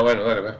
Bueno, dale, ve.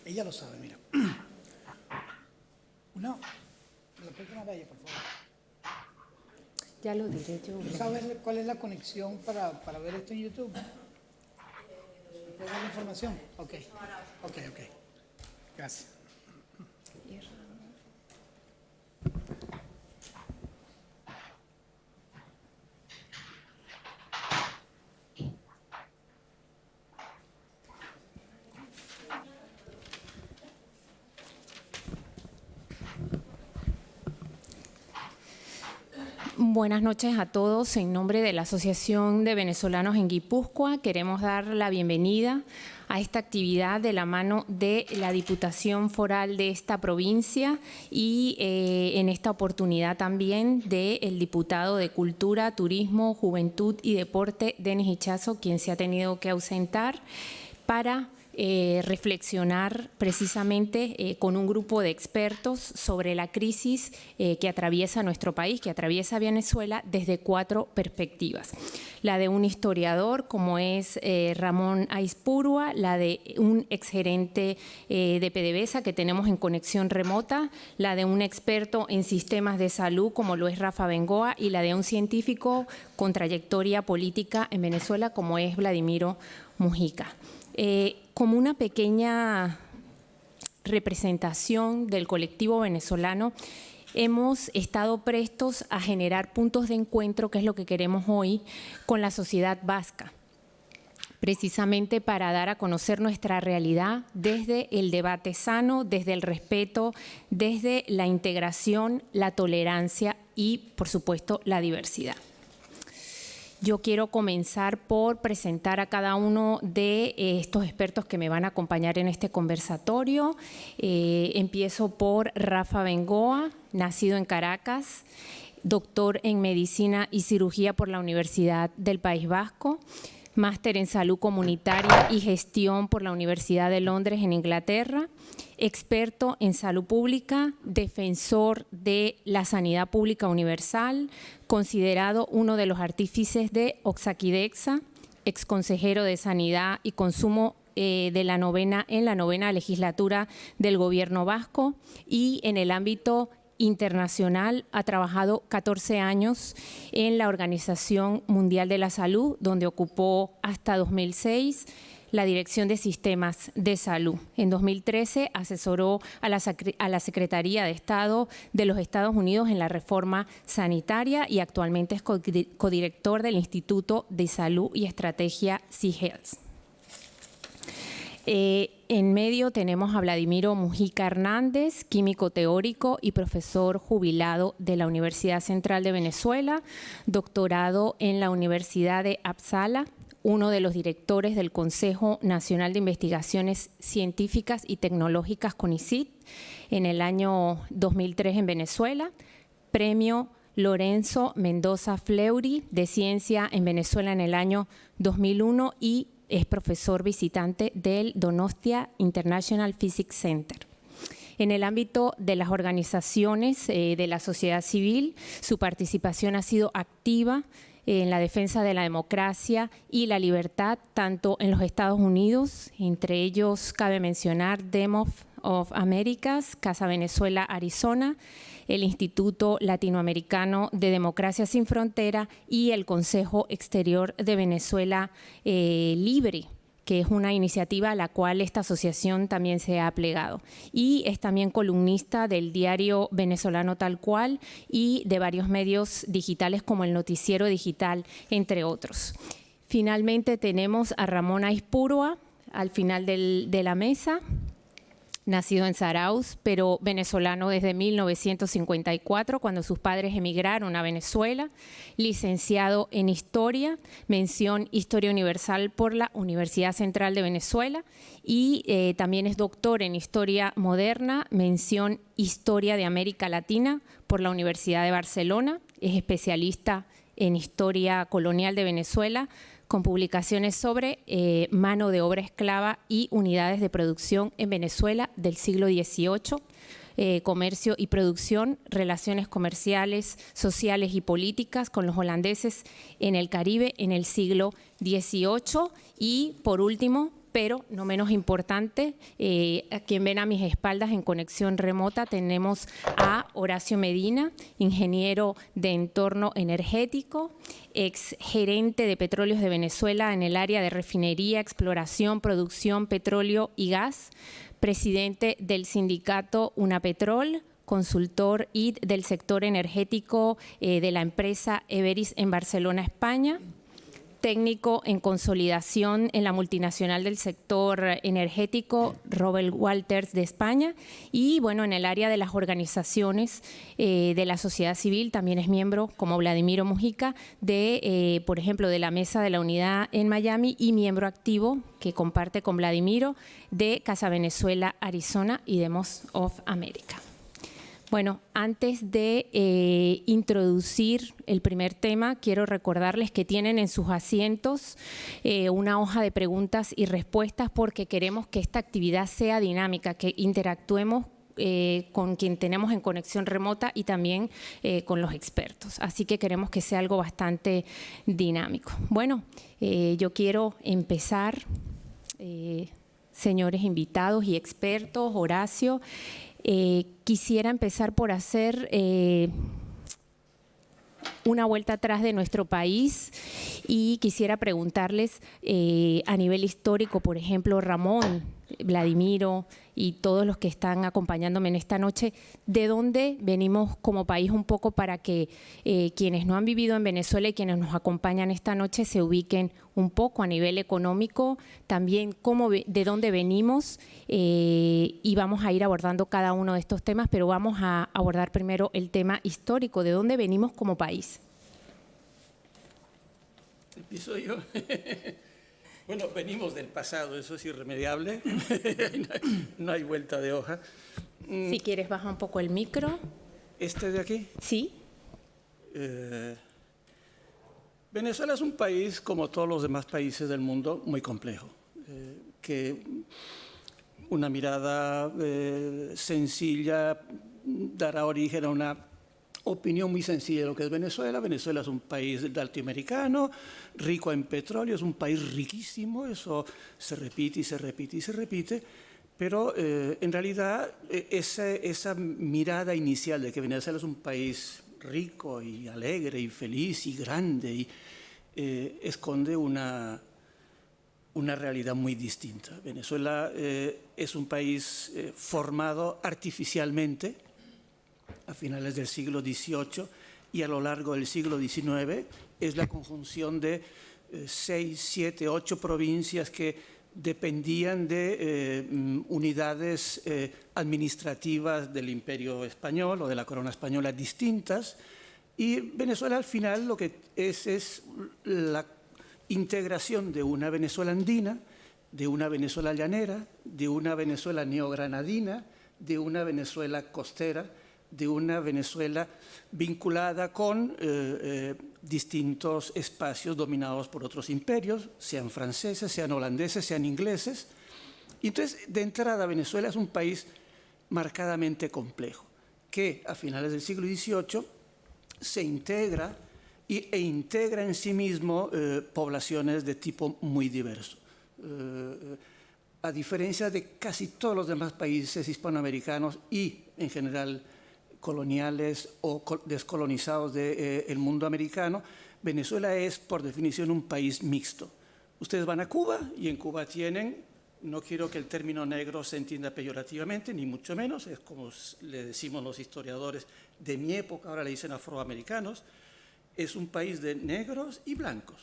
Ella lo sabe, mira. Repite una vez, por favor. Ya lo diré yo. ¿Sabes cuál es la conexión para ver esto en YouTube? ¿Puedes dar la información? Ok. Gracias. Buenas noches a todos. En nombre de la Asociación de Venezolanos en Guipúzcoa, queremos dar la bienvenida a esta actividad de la mano de la Diputación Foral de esta provincia y en esta oportunidad también del diputado de Cultura, Turismo, Juventud y Deporte, Denis Ichazo, quien se ha tenido que ausentar para reflexionar precisamente con un grupo de expertos sobre la crisis que atraviesa nuestro país, que atraviesa Venezuela desde 4 perspectivas. La de un historiador como es Ramón Aispurua, la de un exgerente de PDVSA que tenemos en conexión remota, la de un experto en sistemas de salud como lo es Rafa Bengoa y la de un científico con trayectoria política en Venezuela como es Vladimiro Mujica. Como una pequeña representación del colectivo venezolano, hemos estado prestos a generar puntos de encuentro, que es lo que queremos hoy, con la sociedad vasca, precisamente para dar a conocer nuestra realidad desde el debate sano, desde el respeto, desde la integración, la tolerancia y, por supuesto, la diversidad. Yo quiero comenzar por presentar a cada uno de estos expertos que me van a acompañar en este conversatorio. Empiezo por Rafa Bengoa, nacido en Caracas, doctor en Medicina y Cirugía por la Universidad del País Vasco, máster en Salud Comunitaria y Gestión por la Universidad de Londres en Inglaterra, experto en salud pública, defensor de la sanidad pública universal, considerado uno de los artífices de Oxaquidexa, exconsejero de Sanidad y Consumo en la novena legislatura del Gobierno vasco y en el ámbito internacional ha trabajado 14 años en la Organización Mundial de la Salud, donde ocupó hasta 2006 la Dirección de Sistemas de Salud. En 2013 asesoró a la Secretaría de Estado de los Estados Unidos en la reforma sanitaria y actualmente es codirector del Instituto de Salud y Estrategia C-Health. En medio tenemos a Vladimiro Mujica Hernández, químico teórico y profesor jubilado de la Universidad Central de Venezuela, doctorado en la Universidad de Uppsala, uno de los directores del Consejo Nacional de Investigaciones Científicas y Tecnológicas CONICIT en el año 2003 en Venezuela, premio Lorenzo Mendoza Fleury de Ciencia en Venezuela en el año 2001 y es profesor visitante del Donostia International Physics Center. En el ámbito de las organizaciones de la sociedad civil, su participación ha sido activa en la defensa de la democracia y la libertad, tanto en los Estados Unidos, entre ellos cabe mencionar Demos of Americas, Casa Venezuela, Arizona, el Instituto Latinoamericano de Democracia Sin Frontera y el Consejo Exterior de Venezuela Libre, que es una iniciativa a la cual esta asociación también se ha plegado. Y es también columnista del diario venezolano Tal Cual y de varios medios digitales como el Noticiero Digital, entre otros. Finalmente tenemos a Ramón Aispurua al final de la mesa. Nacido en Zarauz, pero venezolano desde 1954, cuando sus padres emigraron a Venezuela, licenciado en Historia, mención Historia Universal por la Universidad Central de Venezuela y también es doctor en Historia Moderna, mención Historia de América Latina por la Universidad de Barcelona, es especialista en Historia Colonial de Venezuela, con publicaciones sobre mano de obra esclava y unidades de producción en Venezuela del siglo XVIII, comercio y producción, relaciones comerciales, sociales y políticas con los holandeses en el Caribe en el siglo XVIII y, por último, pero no menos importante, a quien ven a mis espaldas en conexión remota, tenemos a Horacio Medina, ingeniero de entorno energético, ex gerente de Petróleos de Venezuela en el área de refinería, exploración, producción, petróleo y gas, presidente del sindicato Unapetrol, consultor y del sector energético de la empresa Everis en Barcelona, España, técnico en consolidación en la multinacional del sector energético Robert Walters de España y bueno, en el área de las organizaciones de la sociedad civil también es miembro, como Vladimiro Mujica, de, por ejemplo, de la Mesa de la Unidad en Miami y miembro activo que comparte con Vladimiro de Casa Venezuela, Arizona y Demos of America. Bueno, antes de introducir el primer tema, quiero recordarles que tienen en sus asientos una hoja de preguntas y respuestas porque queremos que esta actividad sea dinámica, que interactuemos con quien tenemos en conexión remota y también con los expertos. Así que queremos que sea algo bastante dinámico. Bueno, yo quiero empezar, señores invitados y expertos, Horacio. Quisiera empezar por hacer una vuelta atrás de nuestro país y quisiera preguntarles a nivel histórico, por ejemplo, Ramón, Vladimiro y todos los que están acompañándome en esta noche, ¿de dónde venimos como país un poco para que quienes no han vivido en Venezuela y quienes nos acompañan esta noche se ubiquen un poco a nivel económico, también de dónde venimos y vamos a ir abordando cada uno de estos temas, pero vamos a abordar primero el tema histórico, ¿de dónde venimos como país? Empiezo yo. Bueno, venimos del pasado, eso es irremediable, no hay vuelta de hoja. Si quieres, baja un poco el micro. ¿Este de aquí? Sí. Venezuela es un país, como todos los demás países del mundo, muy complejo, que una mirada sencilla dará origen a una opinión muy sencilla de lo que es Venezuela. Venezuela es un país latinoamericano, rico en petróleo, es un país riquísimo, eso se repite y se repite y se repite, pero en realidad esa mirada inicial de que Venezuela es un país rico y alegre y feliz y grande y esconde una una realidad muy distinta. Venezuela es un país formado artificialmente a finales del siglo XVIII y a lo largo del siglo XIX. Es la conjunción de 6, 7, 8 provincias que dependían de unidades administrativas del Imperio Español o de la corona española distintas, y Venezuela al final lo que es la integración de una Venezuela andina, de una Venezuela llanera, de una Venezuela neogranadina, de una Venezuela costera, de una Venezuela vinculada con distintos espacios dominados por otros imperios, sean franceses, sean holandeses, sean ingleses. Y entonces, de entrada, Venezuela es un país marcadamente complejo, que a finales del siglo XVIII se integra e integra en sí mismo poblaciones de tipo muy diverso. A diferencia de casi todos los demás países hispanoamericanos y, en general, coloniales o descolonizados del mundo americano, Venezuela es, por definición, un país mixto. Ustedes van a Cuba y en Cuba tienen, no quiero que el término negro se entienda peyorativamente, ni mucho menos, es como le decimos los historiadores de mi época, ahora le dicen afroamericanos, es un país de negros y blancos.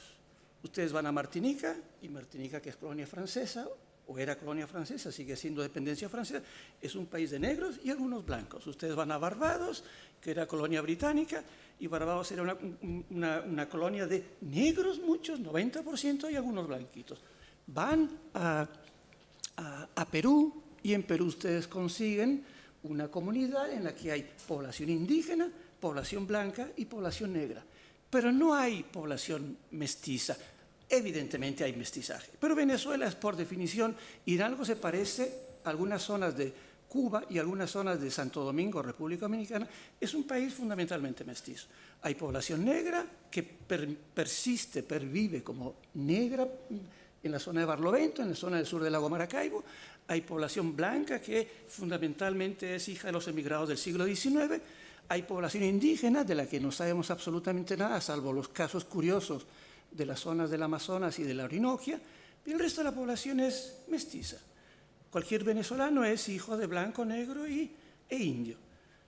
Ustedes van a Martinica, y Martinica, que es colonia francesa, o era colonia francesa, sigue siendo dependencia francesa, es un país de negros y algunos blancos. Ustedes van a Barbados, que era colonia británica, y Barbados era una colonia de negros, muchos, 90%, y algunos blanquitos. Van a Perú, y en Perú ustedes consiguen una comunidad en la que hay población indígena, población blanca y población negra. Pero no hay población mestiza. Evidentemente hay mestizaje, pero Venezuela es por definición, y en algo se parece a algunas zonas de Cuba y algunas zonas de Santo Domingo, República Dominicana, es un país fundamentalmente mestizo. Hay población negra que pervive como negra en la zona de Barlovento, en la zona del sur del lago Maracaibo. Hay población blanca que fundamentalmente es hija de los emigrados del siglo XIX. Hay población indígena de la que no sabemos absolutamente nada, salvo los casos curiosos de las zonas del Amazonas y de la Orinoquia, y el resto de la población es mestiza. Cualquier venezolano es hijo de blanco, negro e indio.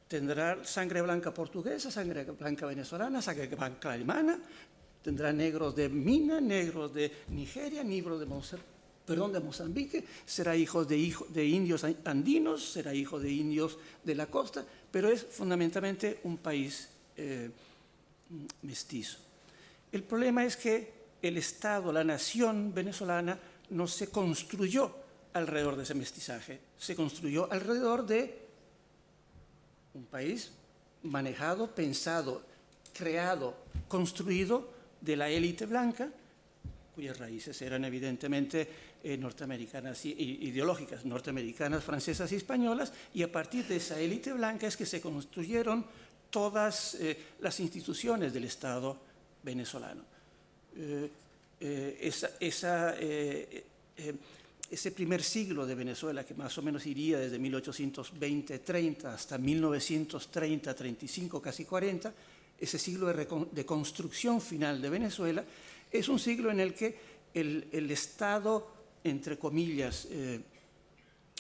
Tendrá sangre blanca portuguesa, sangre blanca venezolana, sangre blanca alemana, tendrá negros de Mina, negros de Nigeria, negros de Mozambique, será hijo de indios andinos, será hijo de indios de la costa, pero es fundamentalmente un país mestizo. El problema es que el Estado, la nación venezolana, no se construyó alrededor de ese mestizaje, se construyó alrededor de un país manejado, pensado, creado, construido de la élite blanca, cuyas raíces eran evidentemente norteamericanas, ideológicas, norteamericanas, francesas y españolas, y a partir de esa élite blanca es que se construyeron todas las instituciones del Estado venezolano. Ese primer siglo de Venezuela, que más o menos iría desde 1820-30 hasta 1930-35, casi 40, ese siglo de construcción final de Venezuela, es un siglo en el que el Estado, entre comillas,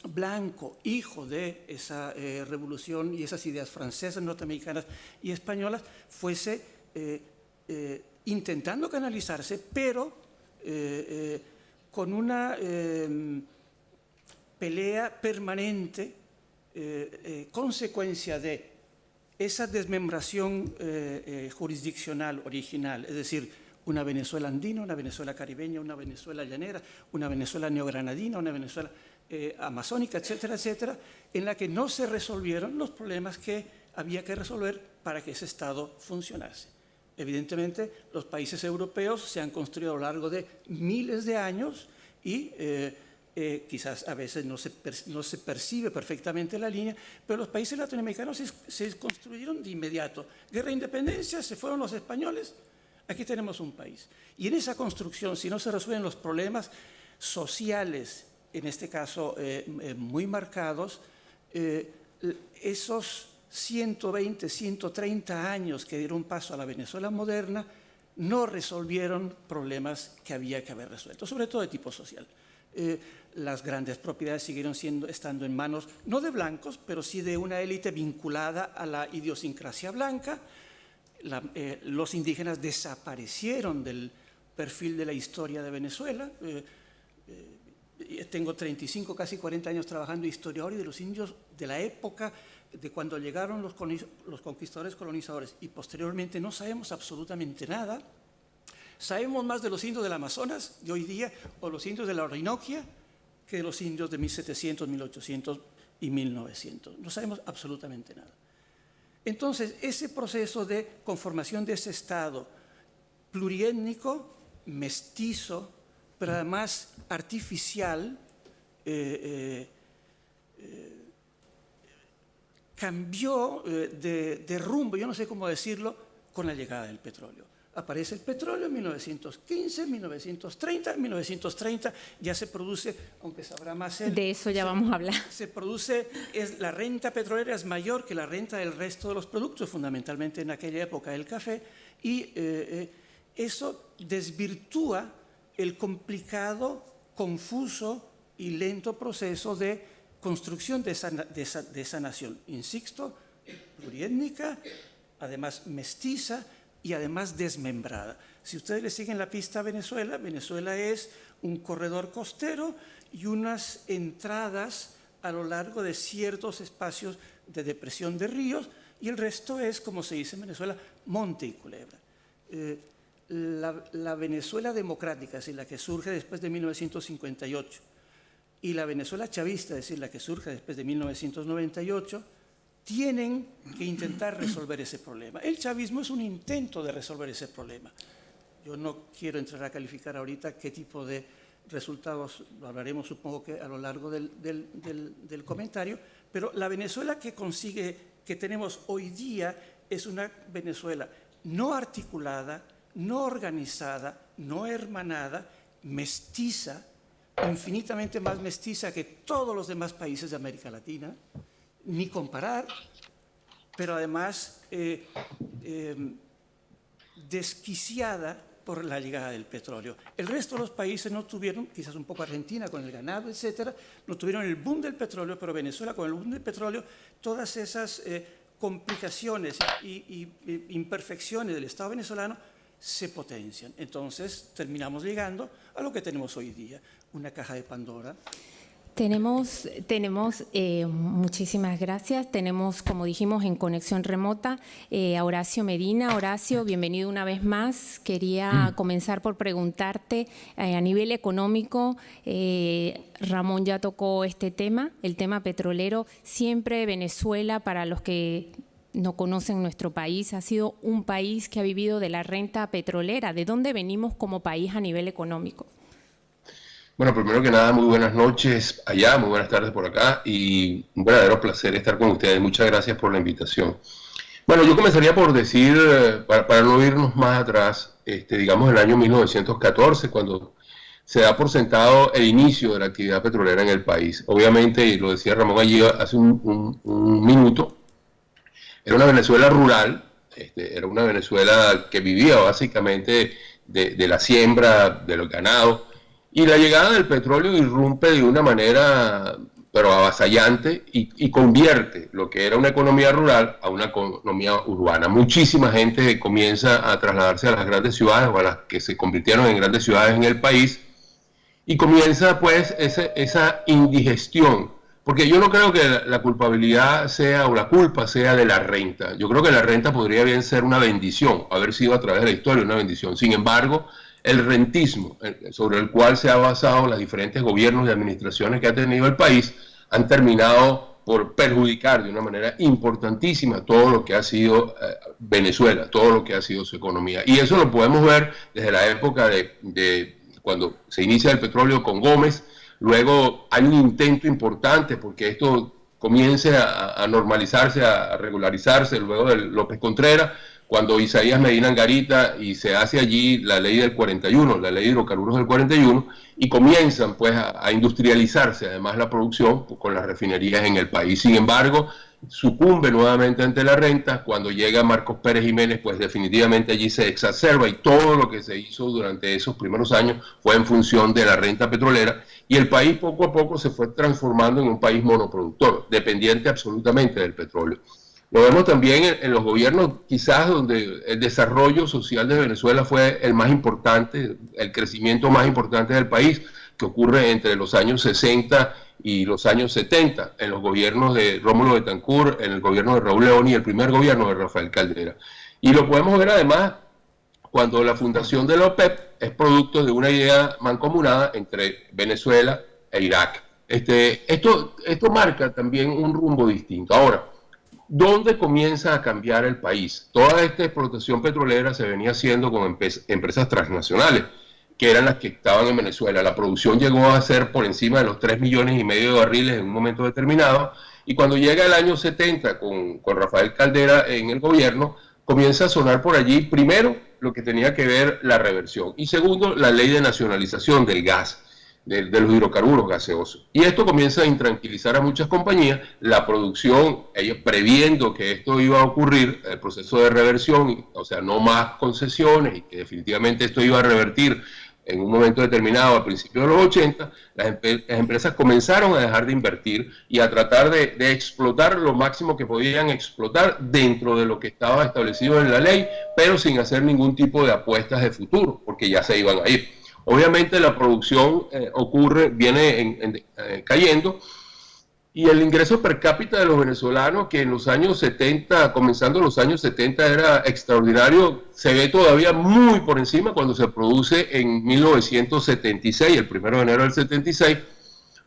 blanco, hijo de esa revolución y esas ideas francesas, norteamericanas y españolas, fuese intentando canalizarse, pero con una pelea permanente, consecuencia de esa desmembración jurisdiccional original, es decir, una Venezuela andina, una Venezuela caribeña, una Venezuela llanera, una Venezuela neogranadina, una Venezuela amazónica, etcétera, etcétera, en la que no se resolvieron los problemas que había que resolver para que ese Estado funcionase. Evidentemente, los países europeos se han construido a lo largo de miles de años y quizás a veces no se percibe perfectamente la línea, pero los países latinoamericanos se construyeron de inmediato. Guerra de Independencia, se fueron los españoles, aquí tenemos un país. Y en esa construcción, si no se resuelven los problemas sociales, en este caso muy marcados, esos 120, 130 años que dieron paso a la Venezuela moderna no resolvieron problemas que había que haber resuelto, sobre todo de tipo social. Las grandes propiedades siguieron estando en manos, no de blancos, pero sí de una élite vinculada a la idiosincrasia blanca. Los indígenas desaparecieron del perfil de la historia de Venezuela. Tengo 35, casi 40 años trabajando historiador y de los indios de la época de cuando llegaron los conquistadores colonizadores y posteriormente no sabemos absolutamente nada. Sabemos más de los indios del Amazonas de hoy día o los indios de la Orinoquia que de los indios de 1700, 1800 y 1900. No sabemos absolutamente nada. Entonces, ese proceso de conformación de ese Estado pluriétnico, mestizo, pero además artificial, cambió de rumbo, yo no sé cómo decirlo, con la llegada del petróleo. Aparece el petróleo en 1915, 1930, 1930 ya se produce, aunque sabrá más él. De eso ya vamos a hablar. Se produce, la renta petrolera es mayor que la renta del resto de los productos, fundamentalmente en aquella época el café, y eso desvirtúa el complicado, confuso y lento proceso de construcción de esa nación. Insisto, pluriétnica, además mestiza, y además desmembrada. Si ustedes le siguen la pista a Venezuela, Venezuela es un corredor costero y unas entradas a lo largo de ciertos espacios de depresión de ríos, y el resto es, como se dice en Venezuela, monte y culebra. La Venezuela democrática, es decir, la que surge después de 1958, y la Venezuela chavista, es decir, la que surge después de 1998, tienen que intentar resolver ese problema. El chavismo es un intento de resolver ese problema. Yo no quiero entrar a calificar ahorita qué tipo de resultados, lo hablaremos supongo que a lo largo del comentario, pero la Venezuela que tenemos hoy día es una Venezuela no articulada, no organizada, no hermanada, mestiza, infinitamente más mestiza que todos los demás países de América Latina, ni comparar, pero además desquiciada por la llegada del petróleo. El resto de los países no tuvieron, quizás un poco Argentina con el ganado, etcétera, no tuvieron el boom del petróleo, pero Venezuela con el boom del petróleo, todas esas complicaciones y imperfecciones del Estado venezolano se potencian. Entonces terminamos llegando a lo que tenemos hoy día, una caja de Pandora. Tenemos muchísimas gracias. Tenemos, como dijimos, en conexión remota a Horacio Medina. Horacio, bienvenido una vez más. Quería comenzar por preguntarte a nivel económico. Ramón ya tocó este tema, el tema petrolero. Siempre Venezuela, para los que no conocen nuestro país, ha sido un país que ha vivido de la renta petrolera. ¿De dónde venimos como país a nivel económico? Bueno, primero que nada, muy buenas noches allá, muy buenas tardes por acá y un verdadero placer estar con ustedes. Muchas gracias por la invitación. Bueno, yo comenzaría por decir, para no irnos más atrás, digamos el año 1914, cuando se da por sentado el inicio de la actividad petrolera en el país. Obviamente, y lo decía Ramón allí hace un minuto, era una Venezuela rural, era una Venezuela que vivía básicamente de la siembra, de los ganados. Y la llegada del petróleo irrumpe de una manera, pero avasallante, y convierte lo que era una economía rural a una economía urbana. Muchísima gente comienza a trasladarse a las grandes ciudades, o a las que se convirtieron en grandes ciudades en el país, y comienza pues esa indigestión. Porque yo no creo que la culpabilidad sea, o la culpa sea de la renta. Yo creo que la renta podría bien ser una bendición, haber sido a través de la historia una bendición. Sin embargo, el rentismo sobre el cual se ha basado los diferentes gobiernos y administraciones que ha tenido el país han terminado por perjudicar de una manera importantísima todo lo que ha sido Venezuela, todo lo que ha sido su economía. Y eso lo podemos ver desde la época de cuando se inicia el petróleo con Gómez. Luego hay un intento importante porque esto comience a normalizarse, a regularizarse luego de López Contreras, cuando Isaías Medina Angarita y se hace allí la ley del 41, la ley de hidrocarburos del 41, y comienzan pues a industrializarse además la producción con las refinerías en el país. Sin embargo, sucumbe nuevamente ante la renta. Cuando llega Marcos Pérez Jiménez, pues definitivamente allí se exacerba, y todo lo que se hizo durante esos primeros años fue en función de la renta petrolera, y el país poco a poco se fue transformando en un país monoproductor, dependiente absolutamente del petróleo. Lo vemos también en los gobiernos, quizás donde el desarrollo social de Venezuela fue el más importante, el crecimiento más importante del país, que ocurre entre los años 60 y los años 70, en los gobiernos de Rómulo Betancourt, en el gobierno de Raúl León y el primer gobierno de Rafael Caldera. Y lo podemos ver además cuando la fundación de la OPEP es producto de una idea mancomunada entre Venezuela e Irak. Esto marca también un rumbo distinto. Ahora, ¿dónde comienza a cambiar el país? Toda esta explotación petrolera se venía haciendo con empresas transnacionales, que eran las que estaban en Venezuela. La producción llegó a ser por encima de los 3,5 millones de barriles en un momento determinado, y cuando llega el año 70 con Rafael Caldera en el gobierno, comienza a sonar por allí, primero, lo que tenía que ver la reversión, y segundo, la ley de nacionalización del gas, de los hidrocarburos gaseosos. Y esto comienza a intranquilizar a muchas compañías. La producción, ellos previendo que esto iba a ocurrir, el proceso de reversión, o sea, no más concesiones, y que definitivamente esto iba a revertir en un momento determinado, a principios de los 80, las empresas comenzaron a dejar de invertir y a tratar de explotar lo máximo que podían explotar dentro de lo que estaba establecido en la ley, pero sin hacer ningún tipo de apuestas de futuro, porque ya se iban a ir. Obviamente la producción viene cayendo, y el ingreso per cápita de los venezolanos, que en los años 70, comenzando los años 70, era extraordinario, se ve todavía muy por encima cuando se produce en 1976, el 1 de enero del 76,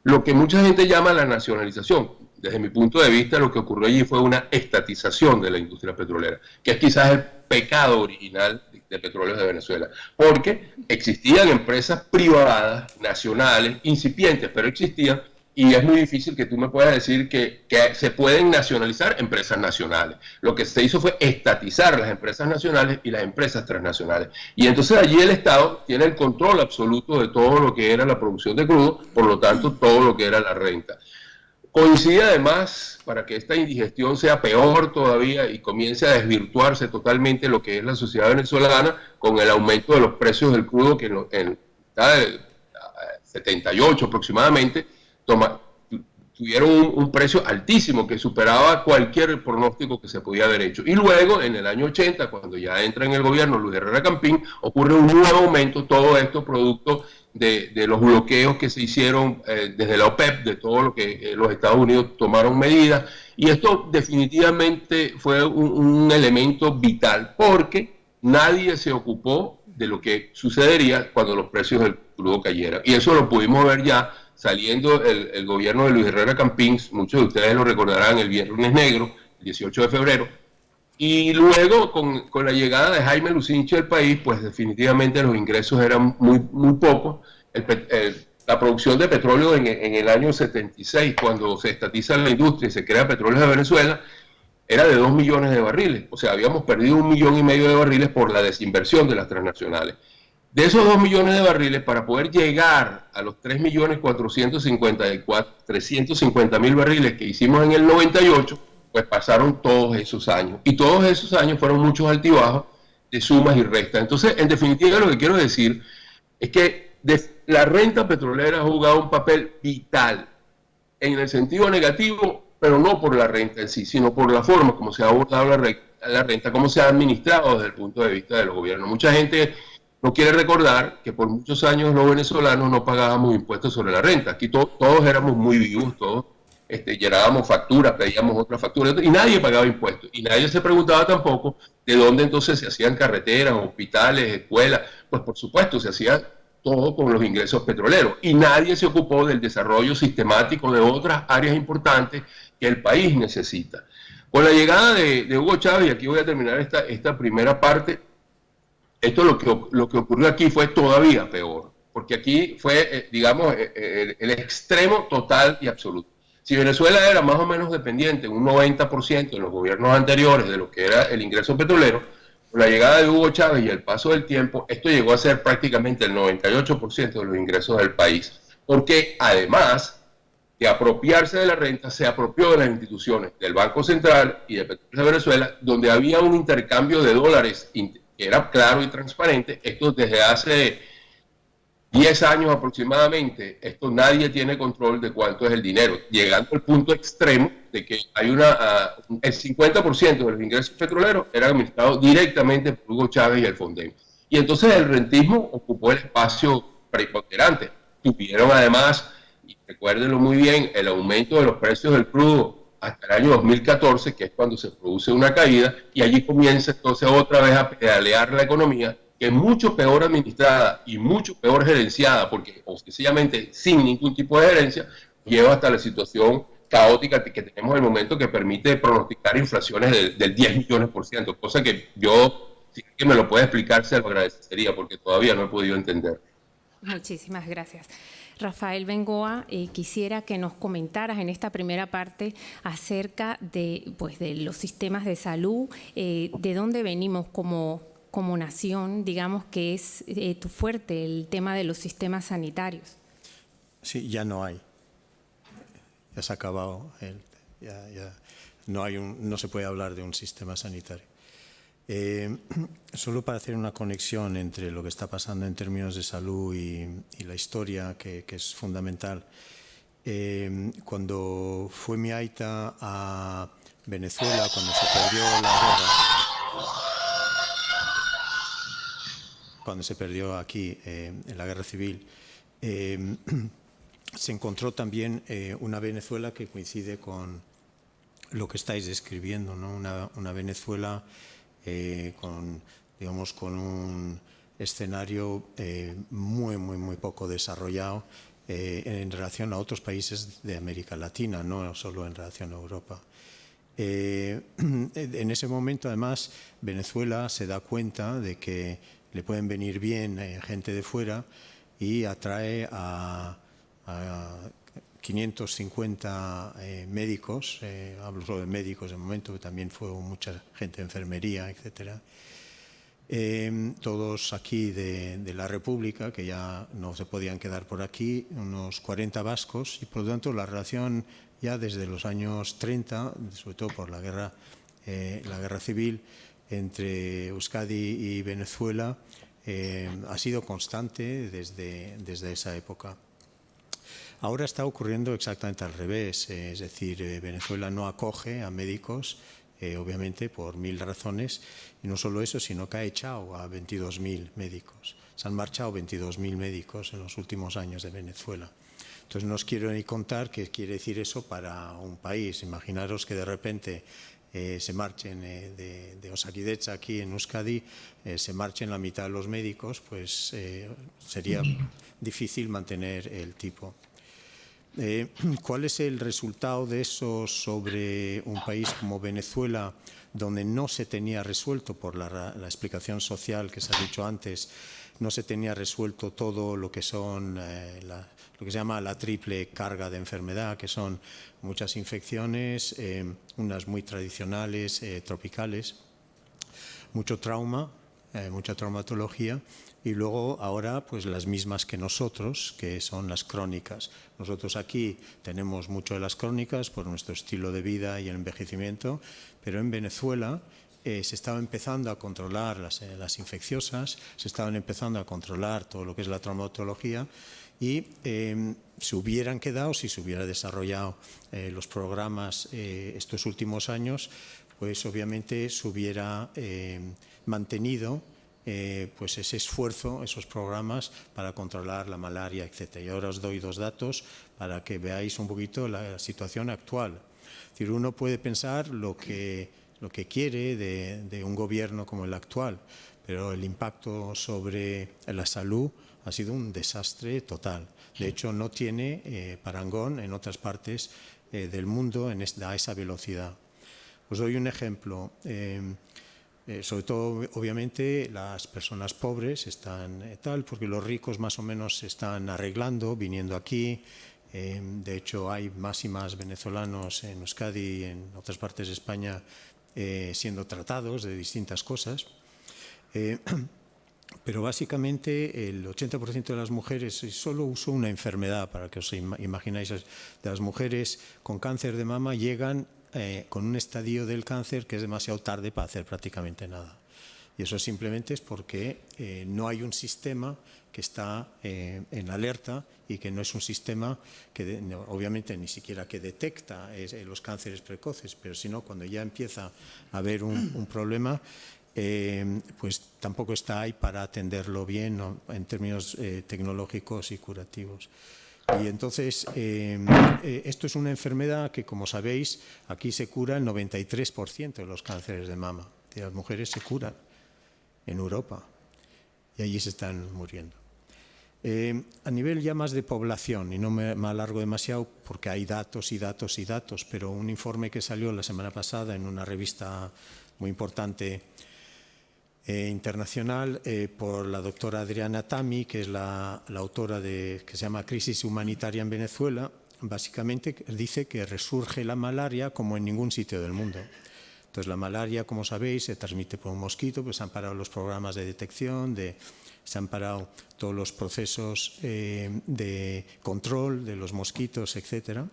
lo que mucha gente llama la nacionalización. Desde mi punto de vista, lo que ocurrió allí fue una estatización de la industria petrolera, que es quizás el pecado original de Petróleos de Venezuela, porque existían empresas privadas, nacionales, incipientes, pero existían, y es muy difícil que tú me puedas decir que se pueden nacionalizar empresas nacionales. Lo que se hizo fue estatizar las empresas nacionales y las empresas transnacionales. Y entonces allí el Estado tiene el control absoluto de todo lo que era la producción de crudo, por lo tanto todo lo que era la renta. Coincide además, para que esta indigestión sea peor todavía y comience a desvirtuarse totalmente lo que es la sociedad venezolana, con el aumento de los precios del crudo, que en 78 aproximadamente, tuvieron un precio altísimo que superaba cualquier pronóstico que se podía haber hecho. Y luego, en el año 80, cuando ya entra en el gobierno Luis Herrera Campín, ocurre un nuevo aumento, todo esto producto de los bloqueos que se hicieron desde la OPEP, de todo lo que los Estados Unidos tomaron medidas, y esto definitivamente fue un elemento vital, porque nadie se ocupó de lo que sucedería cuando los precios del crudo cayeran. Y eso lo pudimos ver ya saliendo el gobierno de Luis Herrera Campín, muchos de ustedes lo recordarán, el Viernes Negro, el 18 de febrero, y luego con la llegada de Jaime Lucinchi al país, pues definitivamente los ingresos eran muy pocos. La producción de petróleo en el año 76, cuando se estatiza la industria y se crea Petróleos de Venezuela, era de 2 millones de barriles, o sea, habíamos perdido 1,5 millones de barriles por la desinversión de las transnacionales. De esos 2 millones de barriles, para poder llegar a los 3.450.000 barriles que hicimos en el 98, pues pasaron todos esos años. Y todos esos años fueron muchos altibajos de sumas y restas. Entonces, en definitiva, lo que quiero decir es que la renta petrolera ha jugado un papel vital en el sentido negativo, pero no por la renta en sí, sino por la forma como se ha abordado la renta, cómo se ha administrado desde el punto de vista de los gobiernos. Mucha gente no quiere recordar que por muchos años los venezolanos no pagábamos impuestos sobre la renta. Aquí todos éramos muy vivos, todos llenábamos facturas, pedíamos otras facturas, y nadie pagaba impuestos. Y nadie se preguntaba tampoco de dónde entonces se hacían carreteras, hospitales, escuelas. Pues por supuesto se hacía todo con los ingresos petroleros. Y nadie se ocupó del desarrollo sistemático de otras áreas importantes que el país necesita. Con la llegada de Hugo Chávez, y aquí voy a terminar esta primera parte, lo que ocurrió aquí fue todavía peor, porque aquí fue, digamos, el extremo total y absoluto. Si Venezuela era más o menos dependiente, un 90% en los gobiernos anteriores de lo que era el ingreso petrolero, con la llegada de Hugo Chávez y el paso del tiempo, esto llegó a ser prácticamente el 98% de los ingresos del país, porque además de apropiarse de la renta, se apropió de las instituciones del Banco Central y de Petróleos de Venezuela, donde había un intercambio de dólares que era claro y transparente. Esto desde hace 10 años aproximadamente, esto nadie tiene control de cuánto es el dinero, llegando al punto extremo de que hay el 50% de los ingresos petroleros eran administrados directamente por Hugo Chávez y el Fonden. Y entonces el rentismo ocupó el espacio preponderante. Tuvieron además, y recuérdenlo muy bien, el aumento de los precios del crudo hasta el año 2014, que es cuando se produce una caída, y allí comienza entonces otra vez a pedalear la economía, que es mucho peor administrada y mucho peor gerenciada, porque sencillamente sin ningún tipo de gerencia, lleva hasta la situación caótica que tenemos en el momento, que permite pronosticar inflaciones del 10 millones %, cosa que yo, si que me lo puede explicar, se lo agradecería, porque todavía no he podido entender. Muchísimas gracias. Rafael Bengoa, quisiera que nos comentaras en esta primera parte acerca de los sistemas de salud, de dónde venimos como nación, digamos que es tu fuerte, el tema de los sistemas sanitarios. Sí, ya no hay. Ya se ha acabado. No se puede hablar de un sistema sanitario. Solo para hacer una conexión entre lo que está pasando en términos de salud y la historia, que es fundamental. Cuando fue mi aita a Venezuela, cuando se perdió la guerra, cuando se perdió aquí en la guerra civil, se encontró también una Venezuela que coincide con lo que estáis describiendo, ¿no? Una Venezuela con un escenario muy poco desarrollado en relación a otros países de América Latina, no solo en relación a Europa. En ese momento, además, Venezuela se da cuenta de que le pueden venir bien gente de fuera y atrae a 550 médicos, hablo solo de médicos de momento, que también fue mucha gente de enfermería, etcétera. Todos aquí de la República, que ya no se podían quedar por aquí, unos 40 vascos, y por lo tanto la relación ya desde los años 30, sobre todo por la guerra civil, entre Euskadi y Venezuela ha sido constante desde esa época. Ahora está ocurriendo exactamente al revés, es decir, Venezuela no acoge a médicos, obviamente por 1000 razones, y no solo eso, sino que ha echado a 22.000 médicos. Se han marchado 22.000 médicos en los últimos años de Venezuela. Entonces no os quiero ni contar qué quiere decir eso para un país. Imaginaros que de repente se marchen de Osakidetza aquí en Euskadi, se marchen la mitad de los médicos, pues sería difícil mantener el tipo. ¿Cuál es el resultado de eso sobre un país como Venezuela, donde no se tenía resuelto, por la explicación social que se ha dicho antes, no se tenía resuelto todo lo que son lo que se llama la triple carga de enfermedad, que son muchas infecciones, unas muy tradicionales, tropicales, mucho trauma, mucha traumatología, y luego ahora pues las mismas que nosotros, que son las crónicas. Nosotros aquí tenemos mucho de las crónicas por nuestro estilo de vida y el envejecimiento, pero en Venezuela se estaba empezando a controlar las infecciosas, se estaban empezando a controlar todo lo que es la traumatología, y se hubieran quedado, si se hubiera desarrollado los programas estos últimos años, pues obviamente se hubiera mantenido pues ese esfuerzo, esos programas para controlar la malaria, etc. Y ahora os doy dos datos para que veáis un poquito la situación actual. Es decir, uno puede pensar lo que quiere de un gobierno como el actual, pero el impacto sobre la salud ha sido un desastre total. De hecho, no tiene parangón en otras partes del mundo a esa velocidad. Os doy un ejemplo. Sobre todo, obviamente, las personas pobres están porque los ricos más o menos se están arreglando, viniendo aquí. De hecho, hay más y más venezolanos en Euskadi y en otras partes de España siendo tratados de distintas cosas. pero básicamente el 80% de las mujeres, solo uso una enfermedad para que os imagináis, de las mujeres con cáncer de mama llegan con un estadio del cáncer que es demasiado tarde para hacer prácticamente nada. Y eso simplemente es porque no hay un sistema que está en alerta y que no es un sistema que obviamente ni siquiera que detecta los cánceres precoces, pero sino cuando ya empieza a haber un problema, pues tampoco está ahí para atenderlo bien, ¿no?, en términos tecnológicos y curativos. Y entonces, esto es una enfermedad que, como sabéis, aquí se cura el 93% de los cánceres de mama. De las mujeres se curan en Europa y allí se están muriendo. A nivel ya más de población, y no me alargo demasiado porque hay datos y datos y datos, pero un informe que salió la semana pasada en una revista muy importante internacional por la doctora Adriana Tami, que es la autora que se llama Crisis Humanitaria en Venezuela, básicamente dice que resurge la malaria como en ningún sitio del mundo. Entonces, la malaria, como sabéis, se transmite por un mosquito, pues se han parado los programas de detección, se han parado todos los procesos de control de los mosquitos, etcétera.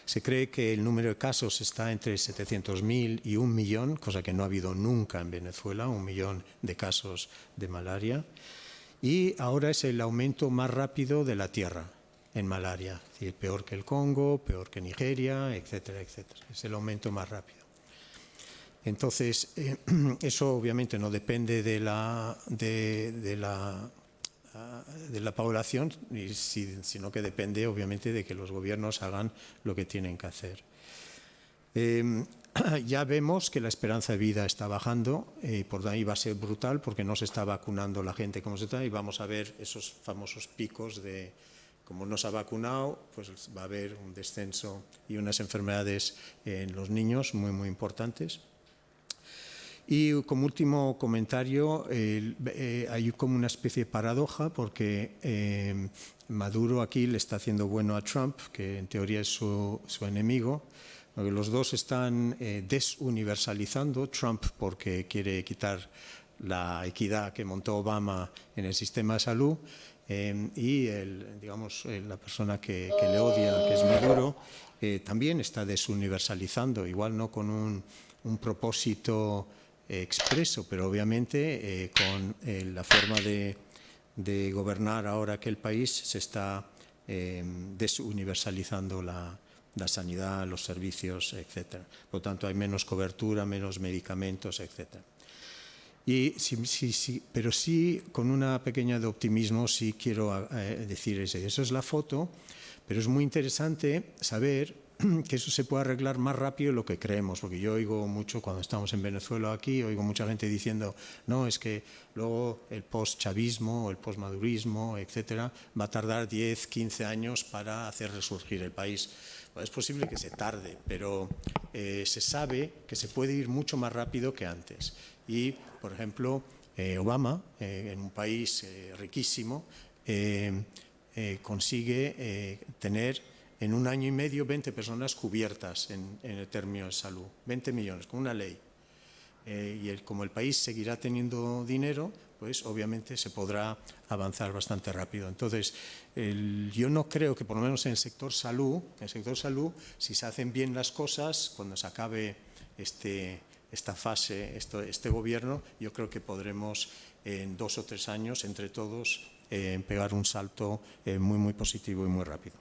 Se cree que el número de casos está entre 700.000 y 1 millón, cosa que no ha habido nunca en Venezuela, 1 millón de casos de malaria. Y ahora es el aumento más rápido de la Tierra en malaria, es decir, peor que el Congo, peor que Nigeria, etcétera, etcétera. Es el aumento más rápido. Entonces, eso obviamente no depende de la población, sino que depende obviamente de que los gobiernos hagan lo que tienen que hacer. Ya vemos que la esperanza de vida está bajando, por ahí va a ser brutal porque no se está vacunando la gente como se está, y vamos a ver esos famosos picos de, como no se ha vacunado, pues va a haber un descenso y unas enfermedades en los niños muy, muy importantes. Y como último comentario, hay como una especie de paradoja porque Maduro aquí le está haciendo bueno a Trump, que en teoría es su enemigo. Los dos están desuniversalizando, Trump porque quiere quitar la equidad que montó Obama en el sistema de salud, y la persona que le odia, que es Maduro, también está desuniversalizando, igual no con un propósito expreso, pero obviamente con la forma de gobernar ahora aquel país se está desuniversalizando la sanidad, los servicios, etcétera. Por lo tanto, hay menos cobertura, menos medicamentos, etcétera. Y sí, pero sí, con una pequeña de optimismo, sí quiero decir eso es la foto, pero es muy interesante saber que eso se puede arreglar más rápido de lo que creemos, porque yo oigo mucho cuando estamos en Venezuela aquí, oigo mucha gente diciendo, no, es que luego el post-chavismo o el post-madurismo, etcétera, va a tardar 10, 15 años para hacer resurgir el país. Pues es posible que se tarde, pero se sabe que se puede ir mucho más rápido que antes. Y, por ejemplo, Obama, en un país riquísimo, consigue tener en 1 año y medio 20 personas cubiertas en el término de salud, 20 millones, con una ley. Como el país seguirá teniendo dinero, pues obviamente se podrá avanzar bastante rápido. Entonces, yo no creo que, por lo menos en el sector salud, si se hacen bien las cosas, cuando se acabe esta fase, este gobierno, yo creo que podremos en 2 o 3 años, entre todos, pegar un salto muy, muy positivo y muy rápido.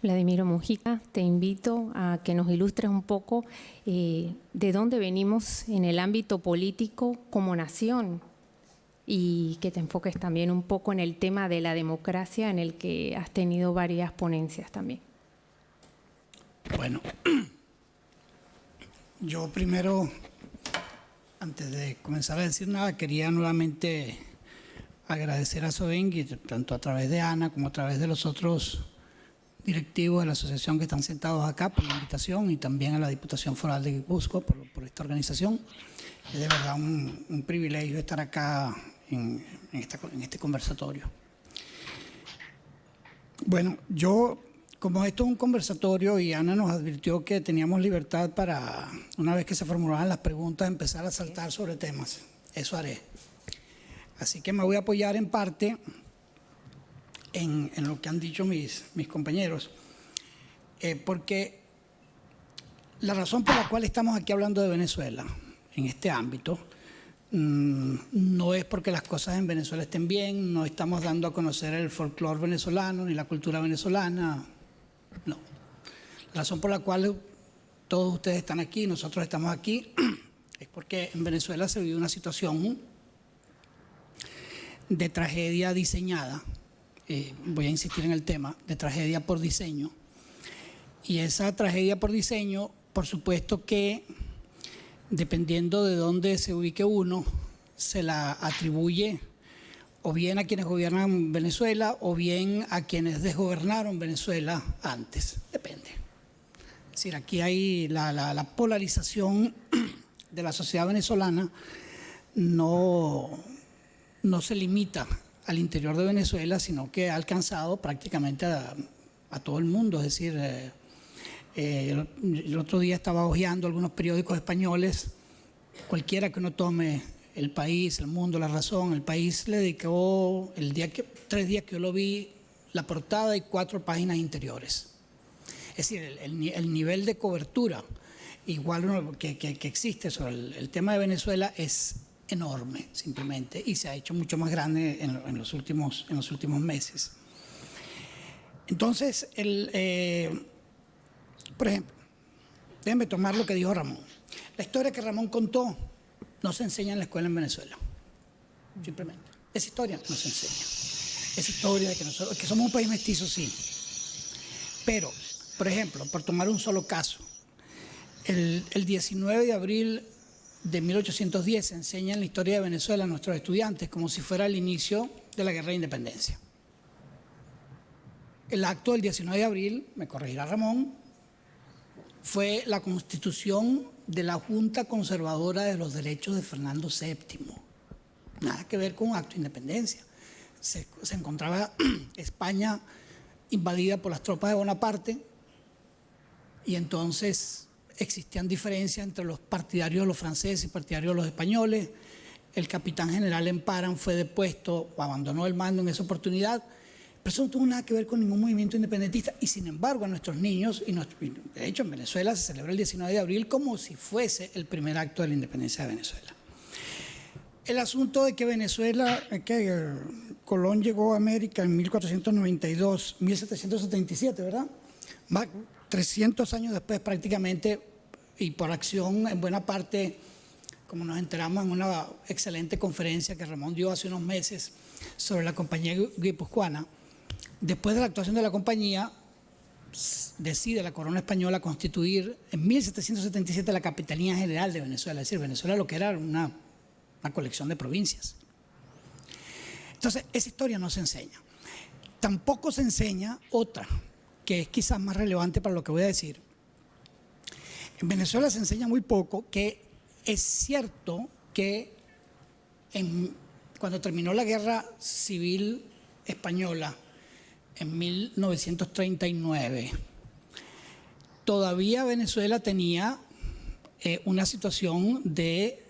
Vladimiro Mujica, te invito a que nos ilustres un poco de dónde venimos en el ámbito político como nación y que te enfoques también un poco en el tema de la democracia, en el que has tenido varias ponencias también. Bueno, yo primero, antes de comenzar a decir nada, quería nuevamente agradecer a Sovengui, tanto a través de Ana como a través de los otros directivos de la asociación que están sentados acá, por la invitación, y también a la Diputación Foral de Guipúzcoa por esta organización. Es de verdad un privilegio estar acá en este conversatorio. Bueno, como esto es un conversatorio y Ana nos advirtió que teníamos libertad para, una vez que se formularan las preguntas, empezar a saltar sobre temas. Eso haré. Así que me voy a apoyar en parte en lo que han dicho mis compañeros, porque la razón por la cual estamos aquí hablando de Venezuela en este ámbito no es porque las cosas en Venezuela estén bien, no estamos dando a conocer el folclore venezolano ni la cultura venezolana, no. La razón por la cual todos ustedes están aquí, nosotros estamos aquí, es porque en Venezuela se vive una situación de tragedia diseñada, voy a insistir en el tema, de tragedia por diseño. Y esa tragedia por diseño, por supuesto que, dependiendo de dónde se ubique uno, se la atribuye o bien a quienes gobiernan Venezuela o bien a quienes desgobernaron Venezuela antes, depende. Es decir, aquí hay la polarización de la sociedad venezolana no se limita al interior de Venezuela, sino que ha alcanzado prácticamente a todo el mundo. Es decir, el otro día estaba hojeando algunos periódicos españoles, cualquiera que uno tome, El País, El Mundo, La Razón, El País le dedicó 3 días que yo lo vi, la portada y 4 páginas interiores. Es decir, el nivel de cobertura igual que existe sobre el tema de Venezuela es enorme, simplemente, y se ha hecho mucho más grande en los últimos meses. Entonces, por ejemplo, déjenme tomar lo que dijo Ramón. La historia que Ramón contó no se enseña en la escuela en Venezuela, simplemente. Esa historia no se enseña. Esa historia de que somos un país mestizo, sí. Pero, por ejemplo, por tomar un solo caso, el 19 de abril de 1810 se enseña en la historia de Venezuela a nuestros estudiantes como si fuera el inicio de la guerra de independencia. El acto del 19 de abril, me corregirá Ramón, fue la constitución de la Junta Conservadora de los Derechos de Fernando VII. Nada que ver con un acto de independencia. Se encontraba España invadida por las tropas de Bonaparte y entonces existían diferencias entre los partidarios de los franceses y partidarios de los españoles. El capitán general Emparan fue depuesto o abandonó el mando en esa oportunidad, pero eso no tuvo nada que ver con ningún movimiento independentista y sin embargo a nuestros niños, de hecho en Venezuela se celebra el 19 de abril como si fuese el primer acto de la independencia de Venezuela. El asunto de que Venezuela, que Colón llegó a América en 1492, 1777, ¿verdad? 300 años después prácticamente, y por acción en buena parte, como nos enteramos en una excelente conferencia que Ramón dio hace unos meses sobre la compañía guipuzcoana, después de la actuación de la compañía, decide la corona española constituir en 1777 la Capitanía General de Venezuela, es decir, Venezuela lo que era una colección de provincias. Entonces, esa historia no se enseña. Tampoco se enseña otra, que es quizás más relevante para lo que voy a decir. En Venezuela se enseña muy poco que es cierto que cuando terminó la Guerra Civil Española en 1939, todavía Venezuela tenía una situación de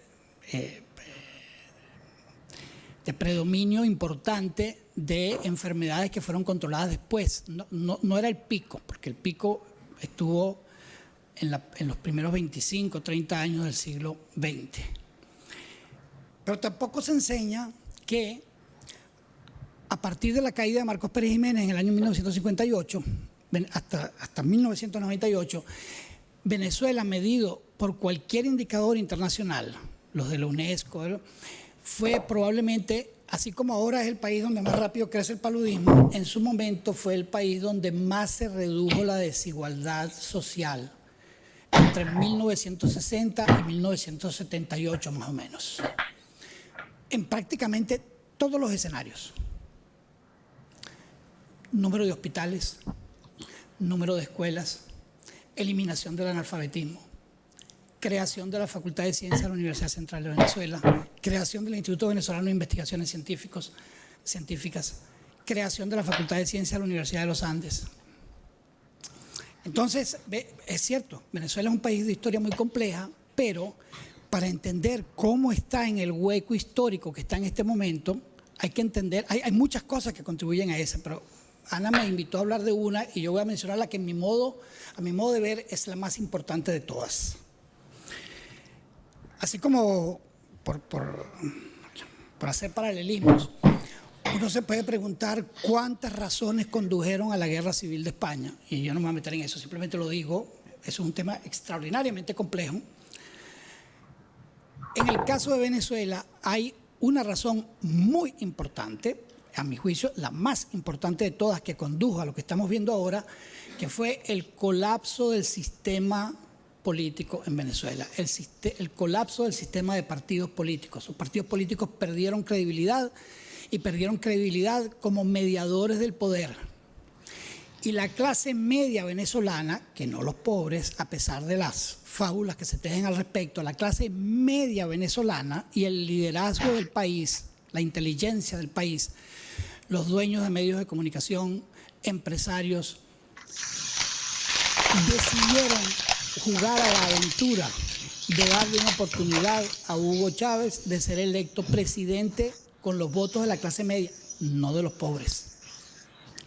predominio importante de enfermedades que fueron controladas después. No era el pico, porque el pico estuvo en los primeros 25, 30 años del siglo XX. Pero tampoco se enseña que a partir de la caída de Marcos Pérez Jiménez en el año 1958, hasta 1998, Venezuela, medido por cualquier indicador internacional, los de la UNESCO, fue probablemente, así como ahora es el país donde más rápido crece el paludismo, en su momento fue el país donde más se redujo la desigualdad social, entre 1960 y 1978 más o menos, en prácticamente todos los escenarios. Número de hospitales, número de escuelas, eliminación del analfabetismo, creación de la Facultad de Ciencias de la Universidad Central de Venezuela, creación del Instituto Venezolano de Investigaciones Científicas, creación de la Facultad de Ciencias de la Universidad de los Andes. Entonces, es cierto, Venezuela es un país de historia muy compleja, pero para entender cómo está en el hueco histórico que está en este momento, hay que entender, hay muchas cosas que contribuyen a eso, pero Ana me invitó a hablar de una y yo voy a mencionar la que a mi modo de ver es la más importante de todas. Así como por hacer paralelismos, uno se puede preguntar cuántas razones condujeron a la guerra civil de España, y yo no me voy a meter en eso, simplemente lo digo, eso es un tema extraordinariamente complejo. En el caso de Venezuela hay una razón muy importante, a mi juicio la más importante de todas, que condujo a lo que estamos viendo ahora, que fue el colapso del sistema político en Venezuela, el colapso del sistema de partidos políticos. Los partidos políticos perdieron credibilidad y perdieron credibilidad como mediadores del poder. Y la clase media venezolana, que no los pobres, a pesar de las fábulas que se tejen al respecto, la clase media venezolana y el liderazgo del país, la inteligencia del país, los dueños de medios de comunicación, empresarios, decidieron jugar a la aventura de darle una oportunidad a Hugo Chávez de ser electo presidente con los votos de la clase media, no de los pobres.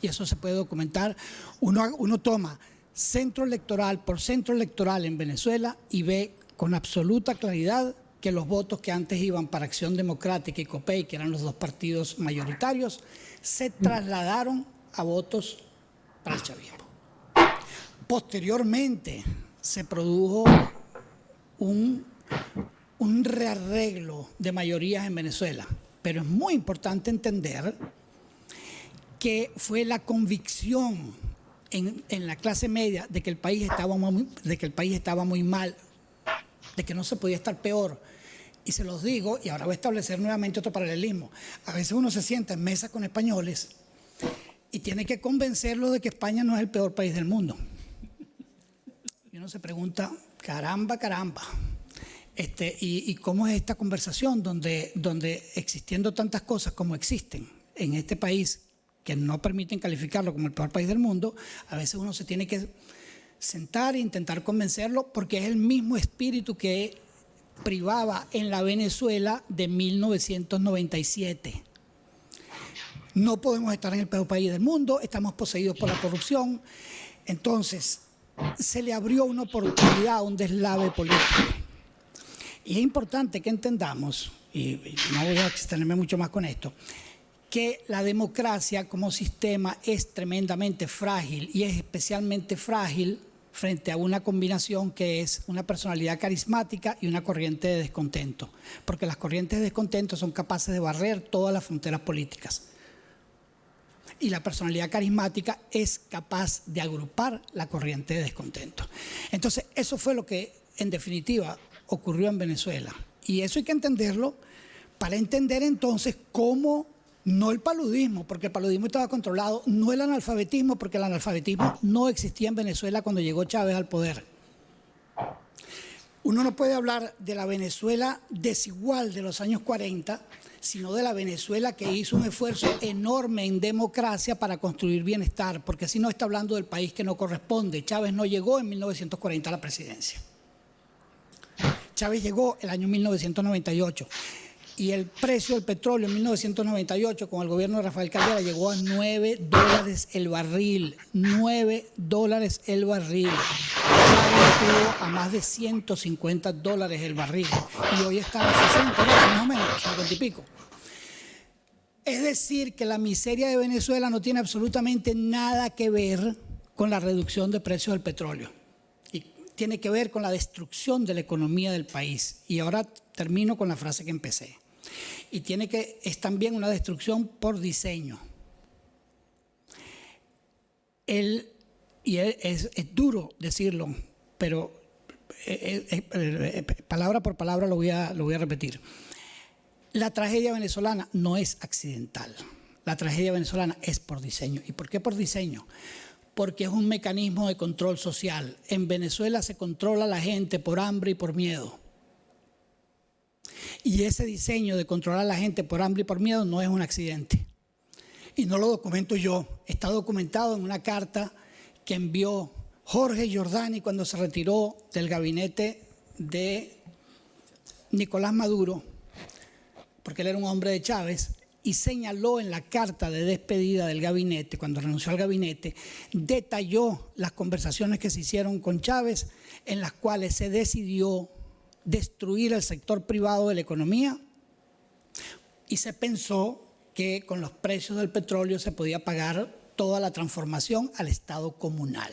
Y eso se puede documentar. Uno toma centro electoral por centro electoral en Venezuela y ve con absoluta claridad que los votos que antes iban para Acción Democrática y COPEI, que eran los dos partidos mayoritarios, se trasladaron a votos para el chavismo. Posteriormente se produjo un rearreglo de mayorías en Venezuela, pero es muy importante entender que fue la convicción en la clase media de que el país estaba muy mal, de que no se podía estar peor. Y se los digo, y ahora voy a establecer nuevamente otro paralelismo. A veces uno se sienta en mesa con españoles y tiene que convencerlos de que España no es el peor país del mundo. Y uno se pregunta, caramba. ¿Y cómo es esta conversación donde existiendo tantas cosas como existen en este país que no permiten calificarlo como el peor país del mundo, a veces uno se tiene que sentar e intentar convencerlo, porque es el mismo espíritu que privaba en la Venezuela de 1997. No podemos estar en el peor país del mundo, estamos poseídos por la corrupción. Entonces, se le abrió una oportunidad a un deslave político. Y es importante que entendamos, y no voy a extenderme mucho más con esto, que la democracia como sistema es tremendamente frágil, y es especialmente frágil frente a una combinación que es una personalidad carismática y una corriente de descontento, porque las corrientes de descontento son capaces de barrer todas las fronteras políticas. Y la personalidad carismática es capaz de agrupar la corriente de descontento. Entonces, eso fue lo que, en definitiva, ocurrió en Venezuela. Y eso hay que entenderlo para entender entonces cómo, no el paludismo, porque el paludismo estaba controlado, no el analfabetismo, porque el analfabetismo no existía en Venezuela cuando llegó Chávez al poder. Uno no puede hablar de la Venezuela desigual de los años 40, sino de la Venezuela que hizo un esfuerzo enorme en democracia para construir bienestar, porque si no está hablando del país que no corresponde. Chávez no llegó en 1940 a la presidencia. Chávez llegó el año 1998 y el precio del petróleo en 1998 con el gobierno de Rafael Caldera llegó a $9 el barril. $9 el barril. Chávez estuvo a más de $150 el barril y hoy está a 60 más o menos, 50 y pico. Es decir, que la miseria de Venezuela no tiene absolutamente nada que ver con la reducción de precios del petróleo. Y tiene que ver con la destrucción de la economía del país. Y ahora termino con la frase que empecé. Y es también una destrucción por diseño. Es duro decirlo, pero palabra por palabra lo voy a repetir. La tragedia venezolana no es accidental. La tragedia venezolana es por diseño. ¿Y por qué por diseño? Porque es un mecanismo de control social. En Venezuela se controla a la gente por hambre y por miedo. Y ese diseño de controlar a la gente por hambre y por miedo no es un accidente. Y no lo documento yo. Está documentado en una carta que envió Jorge Giordani cuando se retiró del gabinete de Nicolás Maduro, porque él era un hombre de Chávez, y señaló en la carta de despedida del gabinete, cuando renunció al gabinete, detalló las conversaciones que se hicieron con Chávez, en las cuales se decidió destruir el sector privado de la economía y se pensó que con los precios del petróleo se podía pagar toda la transformación al Estado comunal.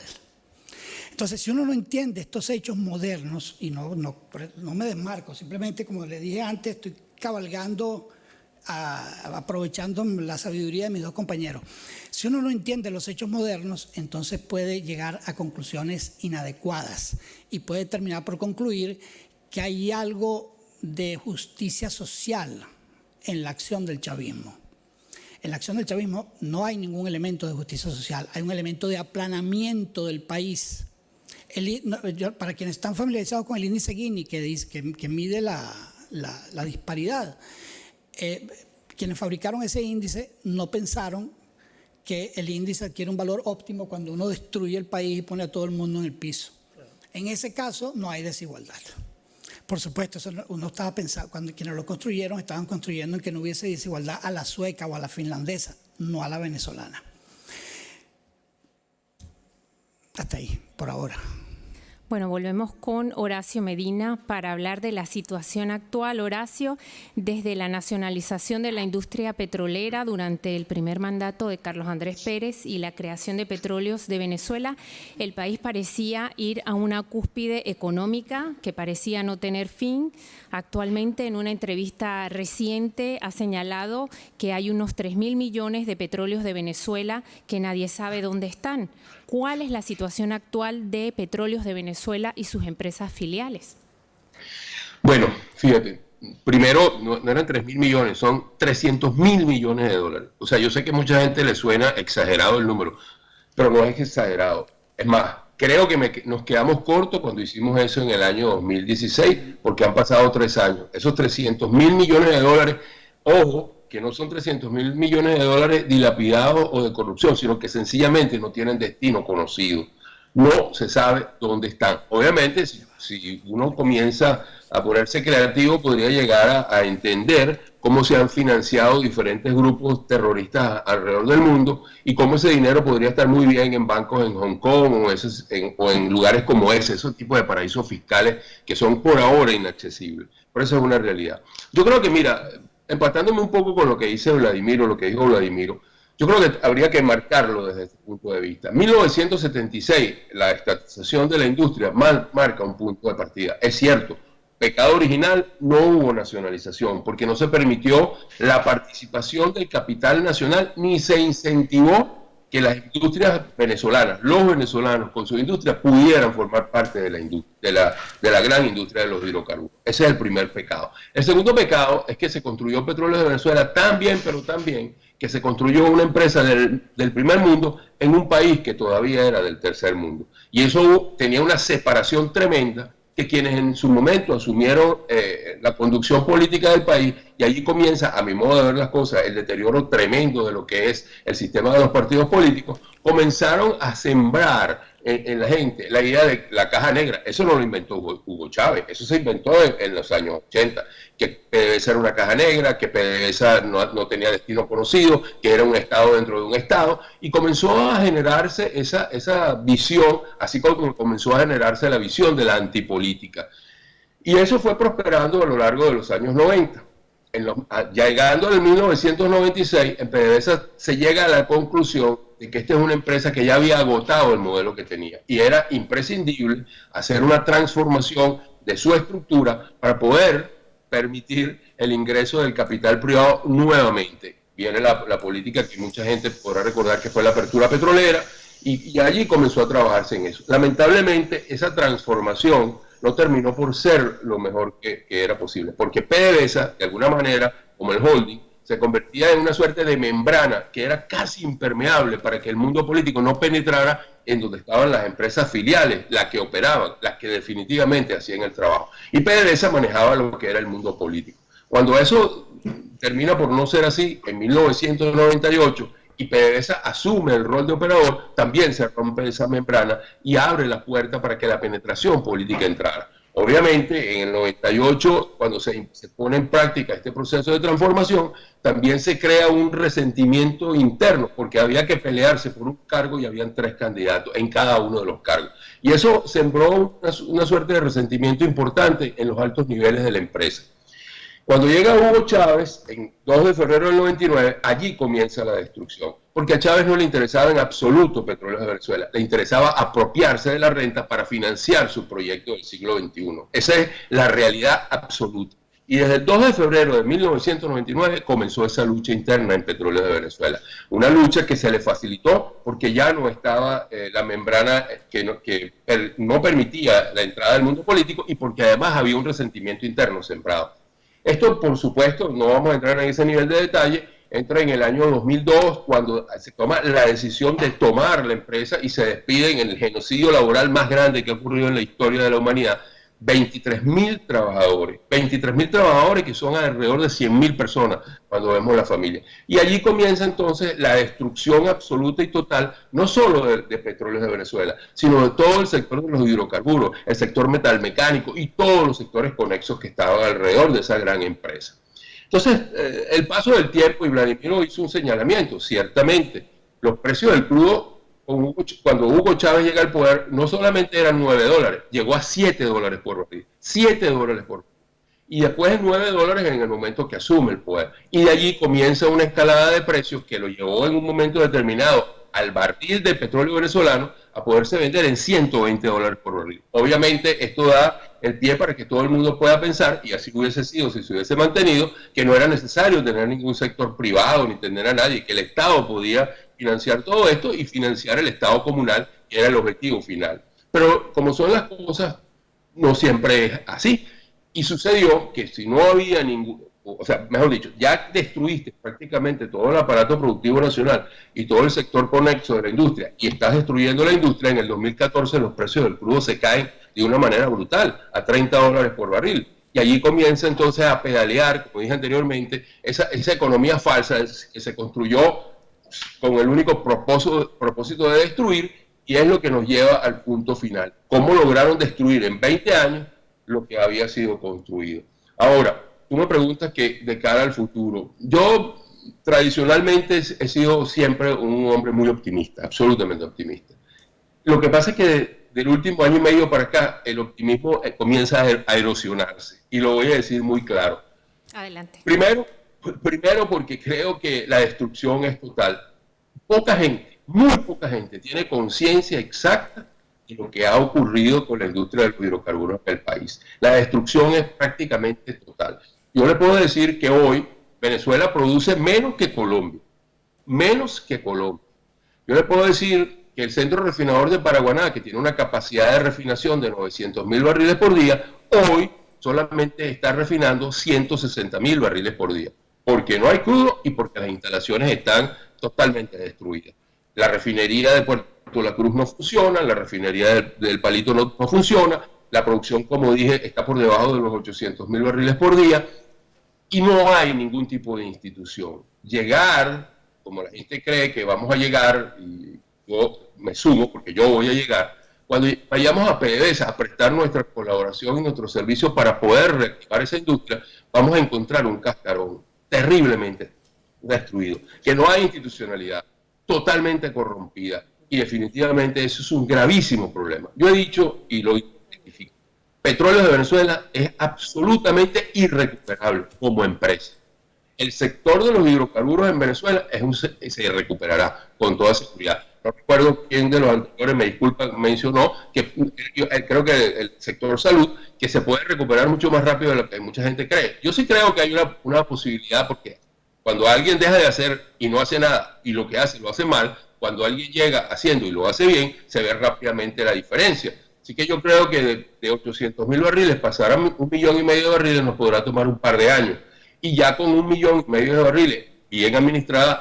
Entonces, si uno no entiende estos hechos modernos, y no me desmarco, simplemente como le dije antes, estoy cabalgando, aprovechando la sabiduría de mis dos compañeros. Si uno no entiende los hechos modernos, entonces puede llegar a conclusiones inadecuadas y puede terminar por concluir que hay algo de justicia social en la acción del chavismo. En la acción del chavismo no hay ningún elemento de justicia social, hay un elemento de aplanamiento del país. Para quienes están familiarizados con el índice Gini, que mide la disparidad, quienes fabricaron ese índice no pensaron que el índice adquiere un valor óptimo cuando uno destruye el país y pone a todo el mundo en el piso. En ese caso no hay desigualdad. Por supuesto, eso uno estaba pensando, cuando quienes lo construyeron estaban construyendo en que no hubiese desigualdad a la sueca o a la finlandesa, no a la venezolana. Hasta ahí, por ahora. Bueno, volvemos con Horacio Medina para hablar de la situación actual. Horacio, desde la nacionalización de la industria petrolera durante el primer mandato de Carlos Andrés Pérez y la creación de Petróleos de Venezuela, el país parecía ir a una cúspide económica que parecía no tener fin. Actualmente, en una entrevista reciente, ha señalado que hay unos 3.000 millones de petróleos de Venezuela que nadie sabe dónde están. ¿Cuál es la situación actual de Petróleos de Venezuela y sus empresas filiales? Bueno, fíjate, primero no eran 3.000 millones, son 300.000 millones de dólares. O sea, yo sé que a mucha gente le suena exagerado el número, pero no es exagerado. Es más, creo que nos quedamos cortos cuando hicimos eso en el año 2016, porque han pasado 3 años. Esos 300.000 millones de dólares, ojo, que no son 300.000 millones de dólares dilapidados o de corrupción, sino que sencillamente no tienen destino conocido. No se sabe dónde están. Obviamente, si uno comienza a ponerse creativo, podría llegar a entender cómo se han financiado diferentes grupos terroristas alrededor del mundo y cómo ese dinero podría estar muy bien en bancos en Hong Kong o en lugares como esos tipos de paraísos fiscales que son por ahora inaccesibles. Pero eso es una realidad. Yo creo que, mira, empatándome un poco con lo que dice Vladimiro, lo que dijo Vladimiro, yo creo que habría que marcarlo desde este punto de vista. 1976, la estatización de la industria marca un punto de partida. Es cierto, pecado original, no hubo nacionalización, porque no se permitió la participación del capital nacional, ni se incentivó que las industrias venezolanas, los venezolanos con su industria, pudieran formar parte de la gran industria de los hidrocarburos. Ese es el primer pecado. El segundo pecado es que se construyó Petróleos de Venezuela tan bien, pero tan bien, que se construyó una empresa del primer mundo en un país que todavía era del tercer mundo. Y eso tenía una separación tremenda, que quienes en su momento asumieron la conducción política del país, y allí comienza, a mi modo de ver las cosas, el deterioro tremendo de lo que es el sistema de los partidos políticos, comenzaron a sembrar en la gente la idea de la caja negra. Eso no lo inventó Hugo Chávez, eso se inventó en los años 80, que PDVSA era una caja negra, que PDVSA no tenía destino conocido, que era un Estado dentro de un Estado, y comenzó a generarse esa visión, así como comenzó a generarse la visión de la antipolítica. Y eso fue prosperando a lo largo de los años 90. Llegando en 1996, en PDVSA se llega a la conclusión de que esta es una empresa que ya había agotado el modelo que tenía y era imprescindible hacer una transformación de su estructura para poder permitir el ingreso del capital privado nuevamente. Viene la política que mucha gente podrá recordar que fue la apertura petrolera y allí comenzó a trabajarse en eso. Lamentablemente esa transformación no terminó por ser lo mejor que era posible, porque PDVSA, de alguna manera, como el holding, se convertía en una suerte de membrana que era casi impermeable para que el mundo político no penetrara en donde estaban las empresas filiales, las que operaban, las que definitivamente hacían el trabajo. Y PDVSA manejaba lo que era el mundo político. Cuando eso termina por no ser así, en 1998, y PDVSA asume el rol de operador, también se rompe esa membrana y abre la puerta para que la penetración política entrara. Obviamente, en el 98, cuando se pone en práctica este proceso de transformación, también se crea un resentimiento interno, porque había que pelearse por un cargo y habían 3 candidatos en cada uno de los cargos. Y eso sembró una suerte de resentimiento importante en los altos niveles de la empresa. Cuando llega Hugo Chávez, en 2 de febrero del 99, allí comienza la destrucción. Porque a Chávez no le interesaba en absoluto Petróleos de Venezuela, le interesaba apropiarse de la renta para financiar su proyecto del siglo XXI. Esa es la realidad absoluta. Y desde el 2 de febrero de 1999 comenzó esa lucha interna en Petróleos de Venezuela. Una lucha que se le facilitó porque ya no estaba la membrana que no permitía la entrada del mundo político y porque además había un resentimiento interno sembrado. Esto, por supuesto, no vamos a entrar en ese nivel de detalle, entra en el año 2002 cuando se toma la decisión de tomar la empresa y se despide en el genocidio laboral más grande que ha ocurrido en la historia de la humanidad. 23.000 trabajadores que son alrededor de 100.000 personas cuando vemos la familia. Y allí comienza entonces la destrucción absoluta y total, no solo de Petróleos de Venezuela, sino de todo el sector de los hidrocarburos, el sector metalmecánico y todos los sectores conexos que estaban alrededor de esa gran empresa. Entonces, el paso del tiempo, y Vladimir hizo un señalamiento, ciertamente, los precios del crudo, cuando Hugo Chávez llega al poder, no solamente eran $9, llegó a $7 por barril, $7 por barril. Y después de $9 en el momento que asume el poder. Y de allí comienza una escalada de precios que lo llevó en un momento determinado al barril de petróleo venezolano a poderse vender en $120 por barril. Obviamente esto da el pie para que todo el mundo pueda pensar, y así hubiese sido si se hubiese mantenido, que no era necesario tener ningún sector privado ni tener a nadie, que el Estado podía financiar todo esto y financiar el Estado comunal, que era el objetivo final. Pero como son las cosas, no siempre es así. Y sucedió que si no había ningún, o sea, mejor dicho, ya destruiste prácticamente todo el aparato productivo nacional y todo el sector conexo de la industria, y estás destruyendo la industria, en el 2014 los precios del crudo se caen de una manera brutal, a $30 por barril. Y allí comienza entonces a pedalear, como dije anteriormente, esa economía falsa que se construyó con el único propósito de destruir, y es lo que nos lleva al punto final. ¿Cómo lograron destruir en 20 años lo que había sido construido? Ahora, tú me preguntas que de cara al futuro. Yo tradicionalmente he sido siempre un hombre muy optimista, absolutamente optimista. Lo que pasa es que del último año y medio para acá, el optimismo comienza a erosionarse, y lo voy a decir muy claro. Adelante. Primero porque creo que la destrucción es total. Poca gente, muy poca gente, tiene conciencia exacta de lo que ha ocurrido con la industria del hidrocarburo en el país. La destrucción es prácticamente total. Yo le puedo decir que hoy Venezuela produce menos que Colombia. Menos que Colombia. Yo le puedo decir que el centro refinador de Paraguaná, que tiene una capacidad de refinación de 900.000 barriles por día, hoy solamente está refinando 160.000 barriles por día. Porque no hay crudo y porque las instalaciones están totalmente destruidas. La refinería de Puerto La Cruz no funciona, la refinería del Palito no funciona, la producción, como dije, está por debajo de los 800.000 barriles por día, y no hay ningún tipo de institución. Llegar, como la gente cree que vamos a llegar, y yo me sumo porque yo voy a llegar, cuando vayamos a PDVSA a prestar nuestra colaboración y nuestro servicio para poder reactivar esa industria, vamos a encontrar un cascarón terriblemente destruido, que no hay institucionalidad, totalmente corrompida, y definitivamente eso es un gravísimo problema. Yo he dicho y lo identifico, Petróleos de Venezuela es absolutamente irrecuperable como empresa. El sector de los hidrocarburos en Venezuela se recuperará con toda seguridad. No recuerdo quién de los anteriores, me disculpa, mencionó que creo que el sector salud, que se puede recuperar mucho más rápido de lo que mucha gente cree. Yo sí creo que hay una posibilidad, porque cuando alguien deja de hacer y no hace nada, y lo que hace lo hace mal, cuando alguien llega haciendo y lo hace bien, se ve rápidamente la diferencia. Así que yo creo que de 800.000 barriles pasar a 1,5 millones de barriles nos podrá tomar un par de años. Y ya con 1,5 millones de barriles bien administrado,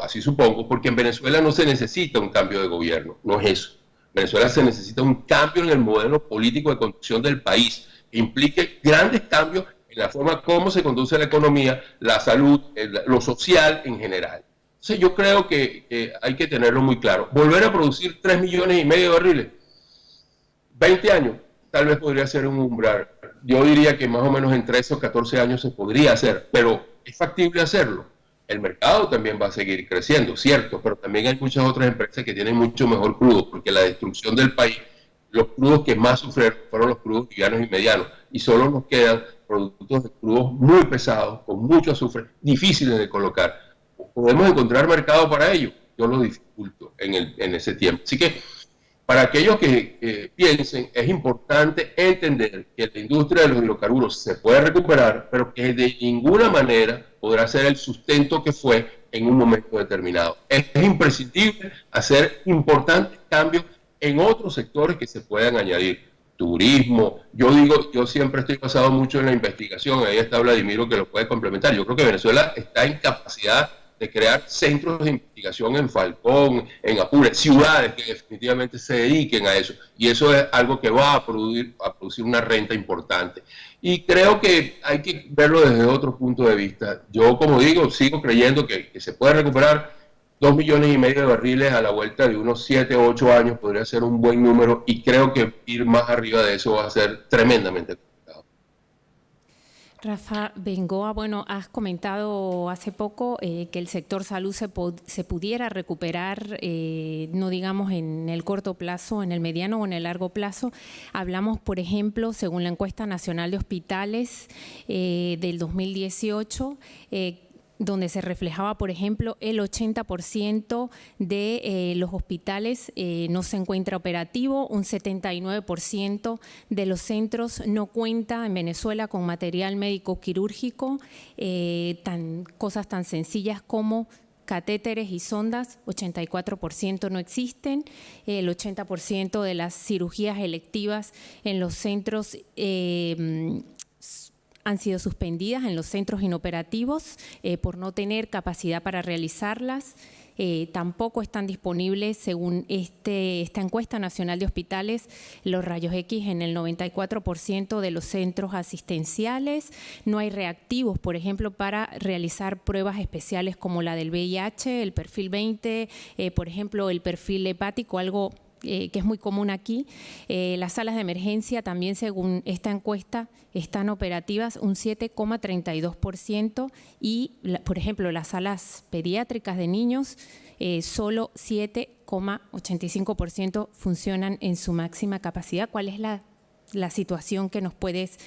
así supongo, porque en Venezuela no se necesita un cambio de gobierno, no es eso. En Venezuela se necesita un cambio en el modelo político de conducción del país, que implique grandes cambios en la forma como se conduce la economía, la salud, lo social en general. Entonces yo creo que hay que tenerlo muy claro. Volver a producir 3,5 millones de barriles, 20 años, tal vez podría ser un umbral. Yo diría que más o menos en 13 o 14 años se podría hacer, pero ¿es factible hacerlo? El mercado también va a seguir creciendo, cierto, pero también hay muchas otras empresas que tienen mucho mejor crudo, porque la destrucción del país, los crudos que más sufrieron fueron los crudos livianos y medianos, y solo nos quedan productos de crudos muy pesados, con mucho azufre, difíciles de colocar. ¿Podemos encontrar mercado para ello? Yo lo dificulto en ese tiempo. Así que para aquellos que piensen, es importante entender que la industria de los hidrocarburos se puede recuperar, pero que de ninguna manera podrá ser el sustento que fue en un momento determinado. Es imprescindible hacer importantes cambios en otros sectores que se puedan añadir. Turismo, yo siempre estoy basado mucho en la investigación, ahí está Vladimiro que lo puede complementar. Yo creo que Venezuela está en capacidad de crear centros de investigación en Falcón, en Apure, ciudades que definitivamente se dediquen a eso. Y eso es algo que va a producir una renta importante. Y creo que hay que verlo desde otro punto de vista. Yo, como digo, sigo creyendo que se puede recuperar 2,5 millones de barriles a la vuelta de unos 7 o 8 años, podría ser un buen número, y creo que ir más arriba de eso va a ser tremendamente complicado. Rafa Bengoa, bueno, has comentado hace poco que el sector salud se pudiera recuperar, no digamos en el corto plazo, en el mediano o en el largo plazo. Hablamos, por ejemplo, según la encuesta nacional de hospitales del 2018, donde se reflejaba, por ejemplo, el 80% de los hospitales no se encuentra operativo, un 79% de los centros no cuenta en Venezuela con material médico quirúrgico, cosas tan sencillas como catéteres y sondas, 84% no existen, el 80% de las cirugías electivas en los centros han sido suspendidas en los centros inoperativos por no tener capacidad para realizarlas. Tampoco están disponibles, según esta encuesta nacional de hospitales, los rayos X en el 94% de los centros asistenciales. No hay reactivos, por ejemplo, para realizar pruebas especiales como la del VIH, el perfil 20, por ejemplo, el perfil hepático, algo que es muy común aquí. Las salas de emergencia también, según esta encuesta, están operativas un 7,32% y, por ejemplo, las salas pediátricas de niños, solo 7,85% funcionan en su máxima capacidad. ¿Cuál es la situación que nos puedes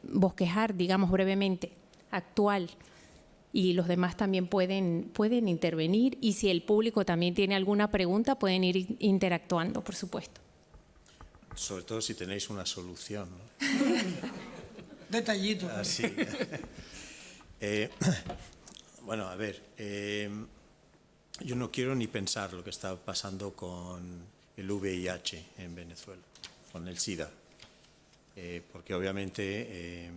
bosquejar, digamos brevemente, actual? Y los demás también pueden intervenir, y si el público también tiene alguna pregunta pueden ir interactuando, por supuesto. Sobre todo si tenéis una solución, ¿no? Detallito. Así. Bueno, a ver, yo no quiero ni pensar lo que está pasando con el VIH en Venezuela, con el SIDA, porque obviamente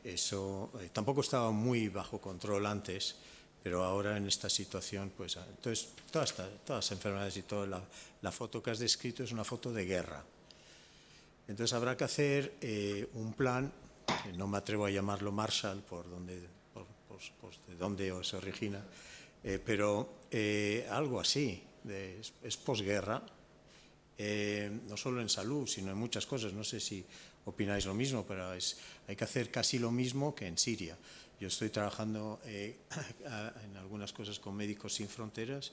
eso tampoco estaba muy bajo control antes, pero ahora en esta situación, pues entonces todas las enfermedades y toda la foto que has descrito es una foto de guerra. Entonces habrá que hacer un plan, no me atrevo a llamarlo Marshall por de dónde se origina, pero algo así, es posguerra, no solo en salud, sino en muchas cosas. No sé si opináis lo mismo, pero hay que hacer casi lo mismo que en Siria. Yo estoy trabajando en algunas cosas con Médicos Sin Fronteras,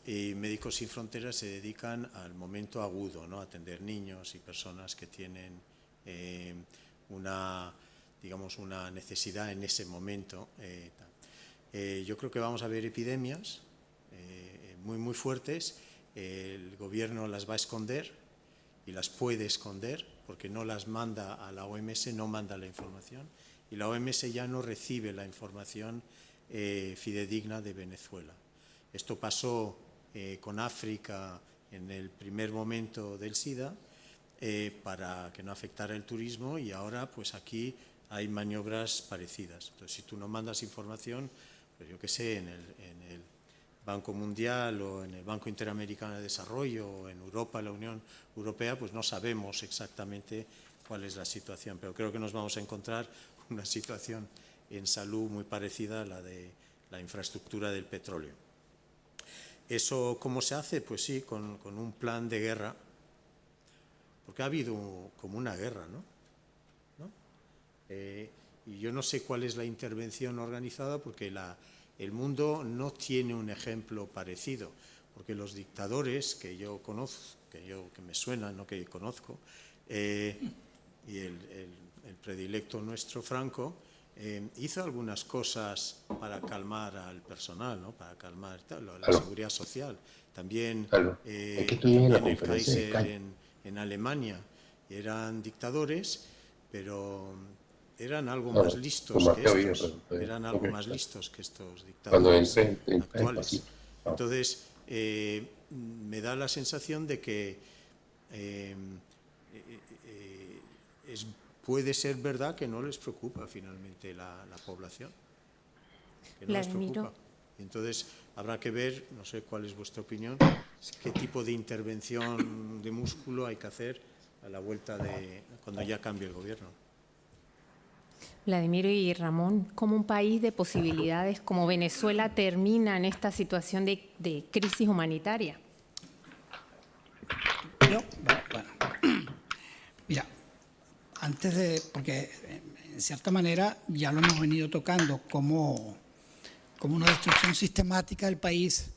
y Médicos Sin Fronteras se dedican al momento agudo, ¿no? A atender niños y personas que tienen una necesidad en ese momento. Yo creo que vamos a ver epidemias muy fuertes. El gobierno las va a esconder y las puede esconder porque no las manda a la OMS, no manda la información, y la OMS ya no recibe la información fidedigna de Venezuela. Esto pasó con África en el primer momento del SIDA para que no afectara el turismo, y ahora pues aquí hay maniobras parecidas. Entonces, si tú no mandas información, pues yo qué sé, en el Banco Mundial o en el Banco Interamericano de Desarrollo o en Europa, la Unión Europea, pues no sabemos exactamente cuál es la situación, pero creo que nos vamos a encontrar una situación en salud muy parecida a la de la infraestructura del petróleo. ¿Eso cómo se hace? Pues sí, con un plan de guerra porque ha habido como una guerra, ¿no? Y yo no sé cuál es la intervención organizada, porque el mundo no tiene un ejemplo parecido, porque los dictadores que yo conozco, que me suenan, no que conozco, y el predilecto nuestro, Franco, hizo algunas cosas para calmar al personal, ¿no? Para calmar la seguridad social. También, Es que estoy en la también el conferencia de Kaiser en Alemania eran dictadores, pero eran algo más listos que estos. Eran algo más listos que estos dictadores actuales. Entonces, me da la sensación de que puede ser verdad que no les preocupa finalmente la población. Que no les preocupa. Entonces, habrá que ver, no sé cuál es vuestra opinión, qué tipo de intervención de músculo hay que hacer a la vuelta de cuando ya cambie el gobierno. Vladimiro y Ramón, ¿cómo un país de posibilidades como Venezuela termina en esta situación de crisis humanitaria? Mira, porque en cierta manera ya lo hemos venido tocando, como una destrucción sistemática del país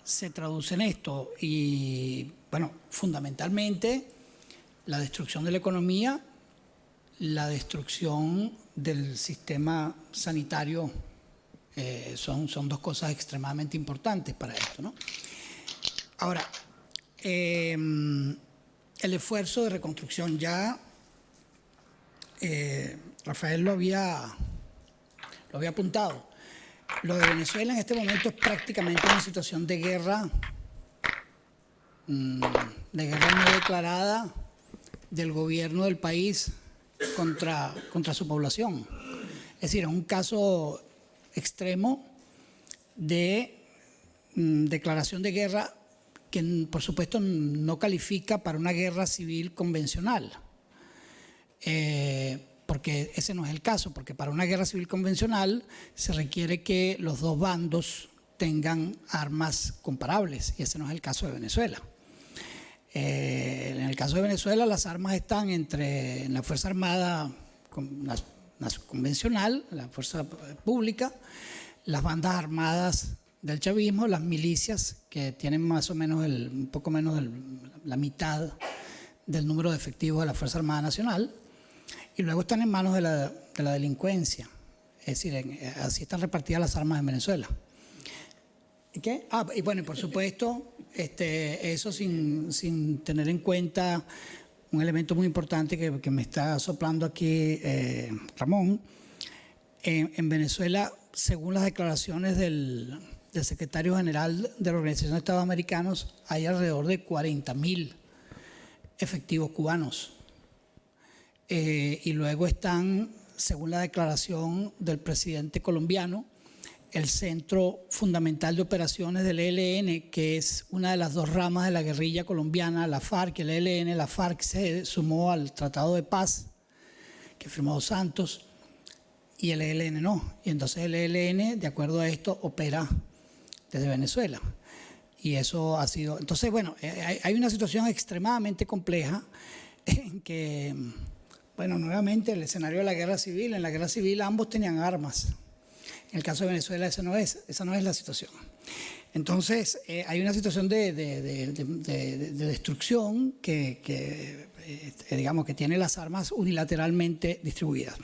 se traduce en esto. Y bueno, fundamentalmente la destrucción de la economía, la destrucción del sistema sanitario, son dos cosas extremadamente importantes para esto, ¿no? Ahora, el esfuerzo de reconstrucción ya, Rafael lo había apuntado. Lo de Venezuela en este momento es prácticamente una situación de guerra no declarada del gobierno del país contra su población. Es decir, es un caso extremo de declaración de guerra que, por supuesto, no califica para una guerra civil convencional. Porque ese no es el caso, porque para una guerra civil convencional se requiere que los dos bandos tengan armas comparables, y ese no es el caso de Venezuela. En el caso de Venezuela, las armas están en la Fuerza Armada convencional, la Fuerza Pública, las bandas armadas del chavismo, las milicias, que tienen más o menos un poco menos de la mitad del número de efectivos de la Fuerza Armada Nacional, y luego están en manos de la delincuencia. Es decir, así están repartidas las armas en Venezuela. ¿Qué? Y bueno, por supuesto, eso sin tener en cuenta un elemento muy importante que me está soplando aquí Ramón. En Venezuela, según las declaraciones del secretario general de la Organización de Estados Americanos, hay alrededor de 40.000 efectivos cubanos. Y luego están, según la declaración del presidente colombiano, el Centro Fundamental de Operaciones del ELN, que es una de las dos ramas de la guerrilla colombiana, la FARC y el ELN. La FARC se sumó al Tratado de Paz que firmó Dos Santos y el ELN no. Y entonces el ELN, de acuerdo a esto, opera desde Venezuela. Y eso ha sido... Entonces, bueno, hay una situación extremadamente compleja en que, bueno, nuevamente el escenario de la guerra civil. En la guerra civil ambos tenían armas. En el caso de Venezuela esa no es la situación. Entonces, hay una situación de destrucción digamos, que tiene las armas unilateralmente distribuidas.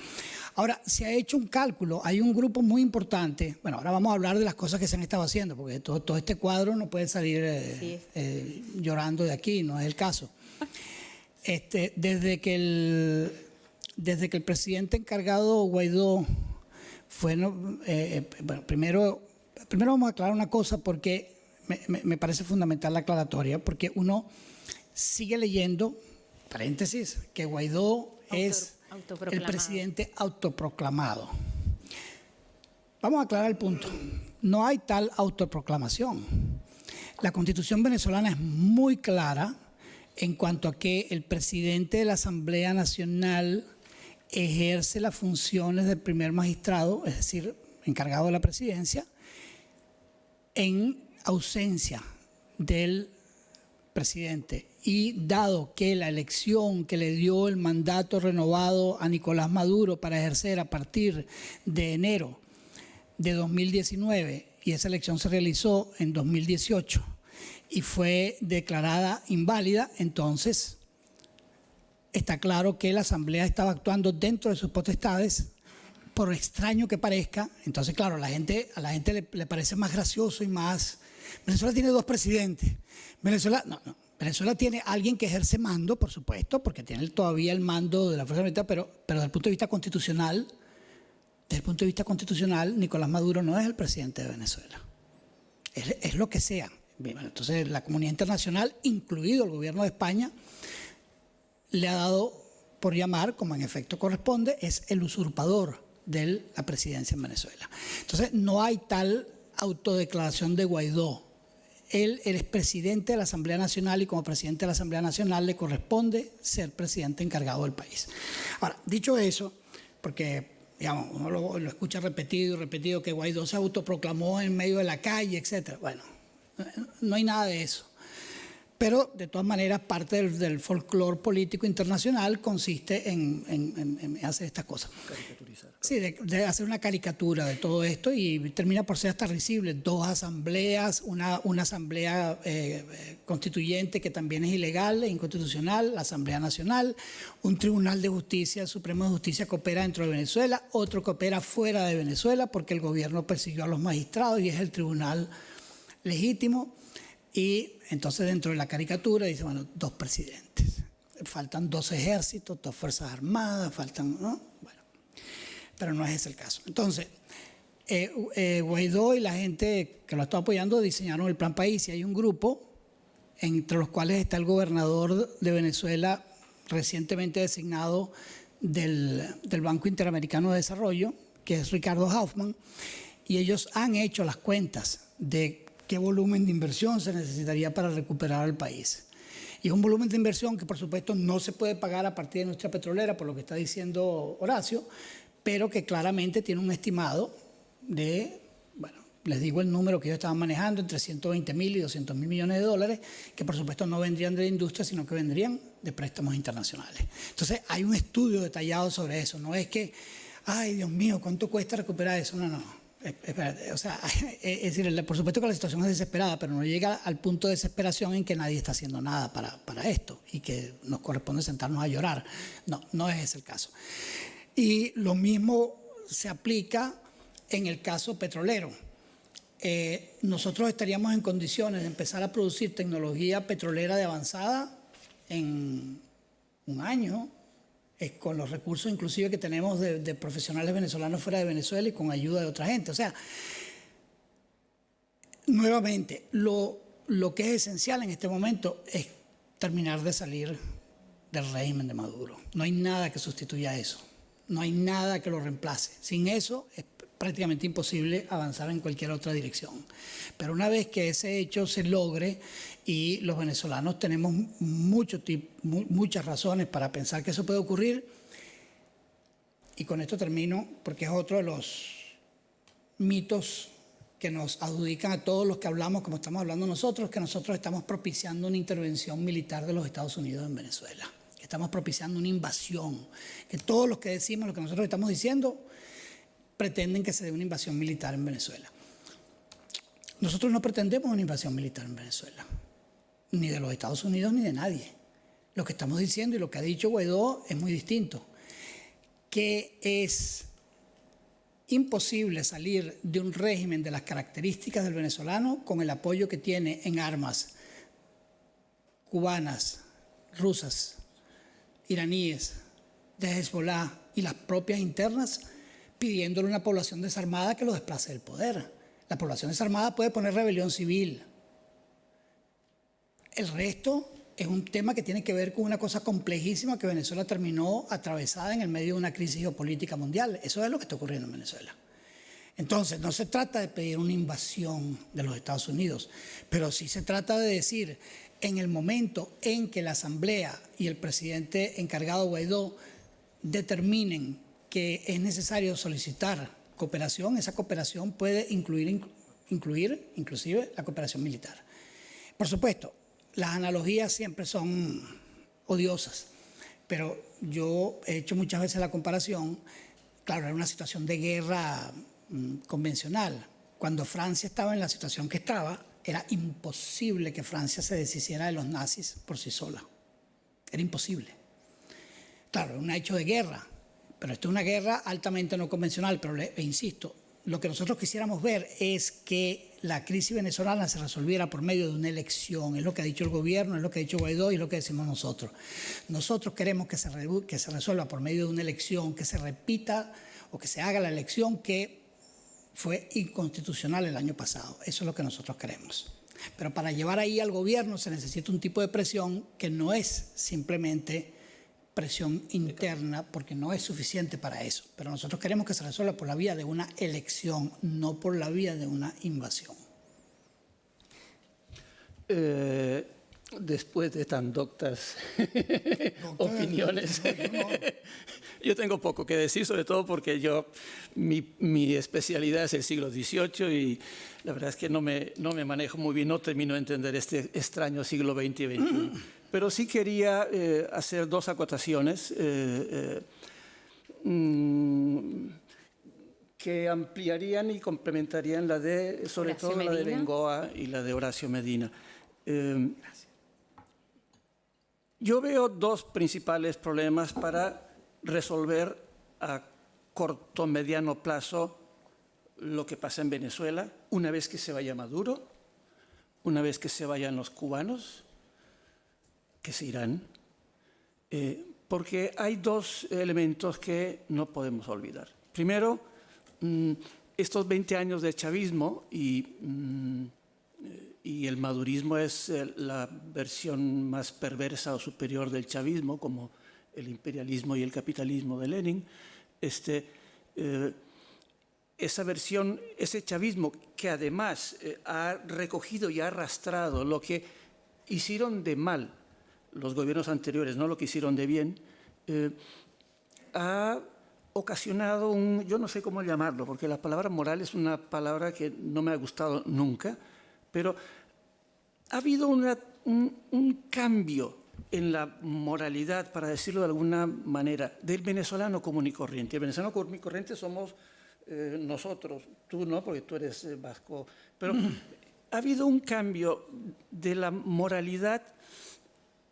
Ahora, se ha hecho un cálculo, hay un grupo muy importante. Bueno, ahora vamos a hablar de las cosas que se han estado haciendo, porque todo este cuadro no puede salir llorando de aquí, no es el caso. Desde que el presidente encargado Guaidó fue, bueno, primero vamos a aclarar una cosa, porque me parece fundamental la aclaratoria, porque uno sigue leyendo, paréntesis, que Guaidó es el presidente autoproclamado. Vamos a aclarar el punto. No hay tal autoproclamación. La Constitución venezolana es muy clara en cuanto a que el presidente de la Asamblea Nacional ejerce las funciones del primer magistrado, es decir, encargado de la presidencia, en ausencia del presidente, y dado que la elección que le dio el mandato renovado a Nicolás Maduro para ejercer a partir de enero de 2019, y esa elección se realizó en 2018 y fue declarada inválida, entonces está claro que la Asamblea estaba actuando dentro de sus potestades, por extraño que parezca. Entonces, claro, a la gente le parece más gracioso y más... Venezuela tiene 2 presidentes. Venezuela tiene alguien que ejerce mando, por supuesto, porque tiene todavía el mando de la fuerza militar, pero desde el punto de vista constitucional, Nicolás Maduro no es el presidente de Venezuela. Es lo que sea. Bueno, entonces, la comunidad internacional, incluido el gobierno de España, le ha dado por llamar, como en efecto corresponde, es el usurpador de la presidencia en Venezuela. Entonces, no hay tal autodeclaración de Guaidó. Él es presidente de la Asamblea Nacional y como presidente de la Asamblea Nacional le corresponde ser presidente encargado del país. Ahora, dicho eso, porque digamos, uno lo escucha repetido y repetido que Guaidó se autoproclamó en medio de la calle, etc. Bueno, no hay nada de eso. Pero, de todas maneras, parte del folclore político internacional consiste en hacer estas cosas. Caricaturizar. Sí, de hacer una caricatura de todo esto y termina por ser hasta risible. 2 asambleas, una asamblea constituyente que también es ilegal e inconstitucional, la Asamblea Nacional, un Tribunal de Justicia, Supremo de Justicia que opera dentro de Venezuela, otro que opera fuera de Venezuela porque el gobierno persiguió a los magistrados y es el tribunal legítimo. Y entonces dentro de la caricatura dice, bueno, 2 presidentes, faltan 2 ejércitos, 2 fuerzas armadas, faltan, ¿no? Bueno, pero no es ese el caso. Entonces, Guaidó y la gente que lo está apoyando diseñaron el Plan País y hay un grupo entre los cuales está el gobernador de Venezuela recientemente designado del Banco Interamericano de Desarrollo, que es Ricardo Hoffman, y ellos han hecho las cuentas de qué volumen de inversión se necesitaría para recuperar al país. Y es un volumen de inversión que, por supuesto, no se puede pagar a partir de nuestra petrolera, por lo que está diciendo Horacio, pero que claramente tiene un estimado de, bueno, les digo el número que ellos estaban manejando, entre 120.000 y 200.000 millones de dólares, que por supuesto no vendrían de la industria, sino que vendrían de préstamos internacionales. Entonces, hay un estudio detallado sobre eso. No es que, ay, Dios mío, ¿cuánto cuesta recuperar eso? No. Espérate, o sea, es decir, por supuesto que la situación es desesperada, pero no llega al punto de desesperación en que nadie está haciendo nada para esto y que nos corresponde sentarnos a llorar. No es ese el caso. Y lo mismo se aplica en el caso petrolero. Nosotros estaríamos en condiciones de empezar a producir tecnología petrolera de avanzada en un año, con los recursos inclusive que tenemos de profesionales venezolanos fuera de Venezuela y con ayuda de otra gente. O sea, nuevamente, lo que es esencial en este momento es terminar de salir del régimen de Maduro. No hay nada que sustituya eso. No hay nada que lo reemplace. Sin eso es prácticamente imposible avanzar en cualquier otra dirección. Pero una vez que ese hecho se logre, y los venezolanos tenemos muchas razones para pensar que eso puede ocurrir, y con esto termino, porque es otro de los mitos que nos adjudican a todos los que hablamos, como estamos hablando nosotros, que nosotros estamos propiciando una intervención militar de los Estados Unidos en Venezuela, que estamos propiciando una invasión, que todos los que decimos lo que nosotros estamos diciendo pretenden que se dé una invasión militar en Venezuela. Nosotros no pretendemos una invasión militar en Venezuela, ni de los Estados Unidos ni de nadie. Lo que estamos diciendo y lo que ha dicho Guaidó es muy distinto, que es imposible salir de un régimen de las características del venezolano con el apoyo que tiene en armas cubanas, rusas, iraníes, de Hezbollah y las propias internas, pidiéndole a una población desarmada que lo desplace del poder. La población desarmada puede poner rebelión civil. El resto es un tema que tiene que ver con una cosa complejísima que Venezuela terminó atravesada en el medio de una crisis geopolítica mundial. Eso es lo que está ocurriendo en Venezuela. Entonces, no se trata de pedir una invasión de los Estados Unidos, pero sí se trata de decir, en el momento en que la Asamblea y el presidente encargado Guaidó determinen que es necesario solicitar cooperación, esa cooperación puede incluir inclusive la cooperación militar. Por supuesto, las analogías siempre son odiosas, pero yo he hecho muchas veces la comparación. Claro, era una situación de guerra convencional. Cuando Francia estaba en la situación que estaba, era imposible que Francia se deshiciera de los nazis por sí sola. Era imposible. Claro, era un hecho de guerra, pero esto es una guerra altamente no convencional. Pero insisto, lo que nosotros quisiéramos ver es que la crisis venezolana se resolviera por medio de una elección. Es lo que ha dicho el gobierno, es lo que ha dicho Guaidó y es lo que decimos nosotros. Nosotros queremos que se resuelva por medio de una elección, que se repita o que se haga la elección que fue inconstitucional el año pasado. Eso es lo que nosotros queremos. Pero para llevar ahí al gobierno se necesita un tipo de presión que no es simplemente presión interna, porque no es suficiente para eso. Pero nosotros queremos que se resuelva por la vía de una elección, no por la vía de una invasión. Después de tan doctas opiniones, yo tengo poco que decir, sobre todo porque mi especialidad es el siglo XVIII y la verdad es que no me manejo muy bien, no termino de entender este extraño siglo XX y XXI. Pero sí quería hacer dos acotaciones que ampliarían y complementarían la de, sobre todo la de Bengoa y la de Horacio Medina. Yo veo dos principales problemas para resolver a corto, mediano plazo lo que pasa en Venezuela, una vez que se vaya Maduro, una vez que se vayan los cubanos, que se irán, porque hay dos elementos que no podemos olvidar. Primero, estos 20 años de chavismo y el madurismo es la versión más perversa o superior del chavismo, como el imperialismo y el capitalismo de Lenin. Esa versión, ese chavismo que además ha recogido y ha arrastrado lo que hicieron de mal los gobiernos anteriores, no lo que hicieron de bien, ha ocasionado yo no sé cómo llamarlo, porque la palabra moral es una palabra que no me ha gustado nunca, pero ha habido un cambio en la moralidad, para decirlo de alguna manera, del venezolano común y corriente. El venezolano común y corriente somos nosotros, tú no, porque tú eres vasco, pero ha habido un cambio de la moralidad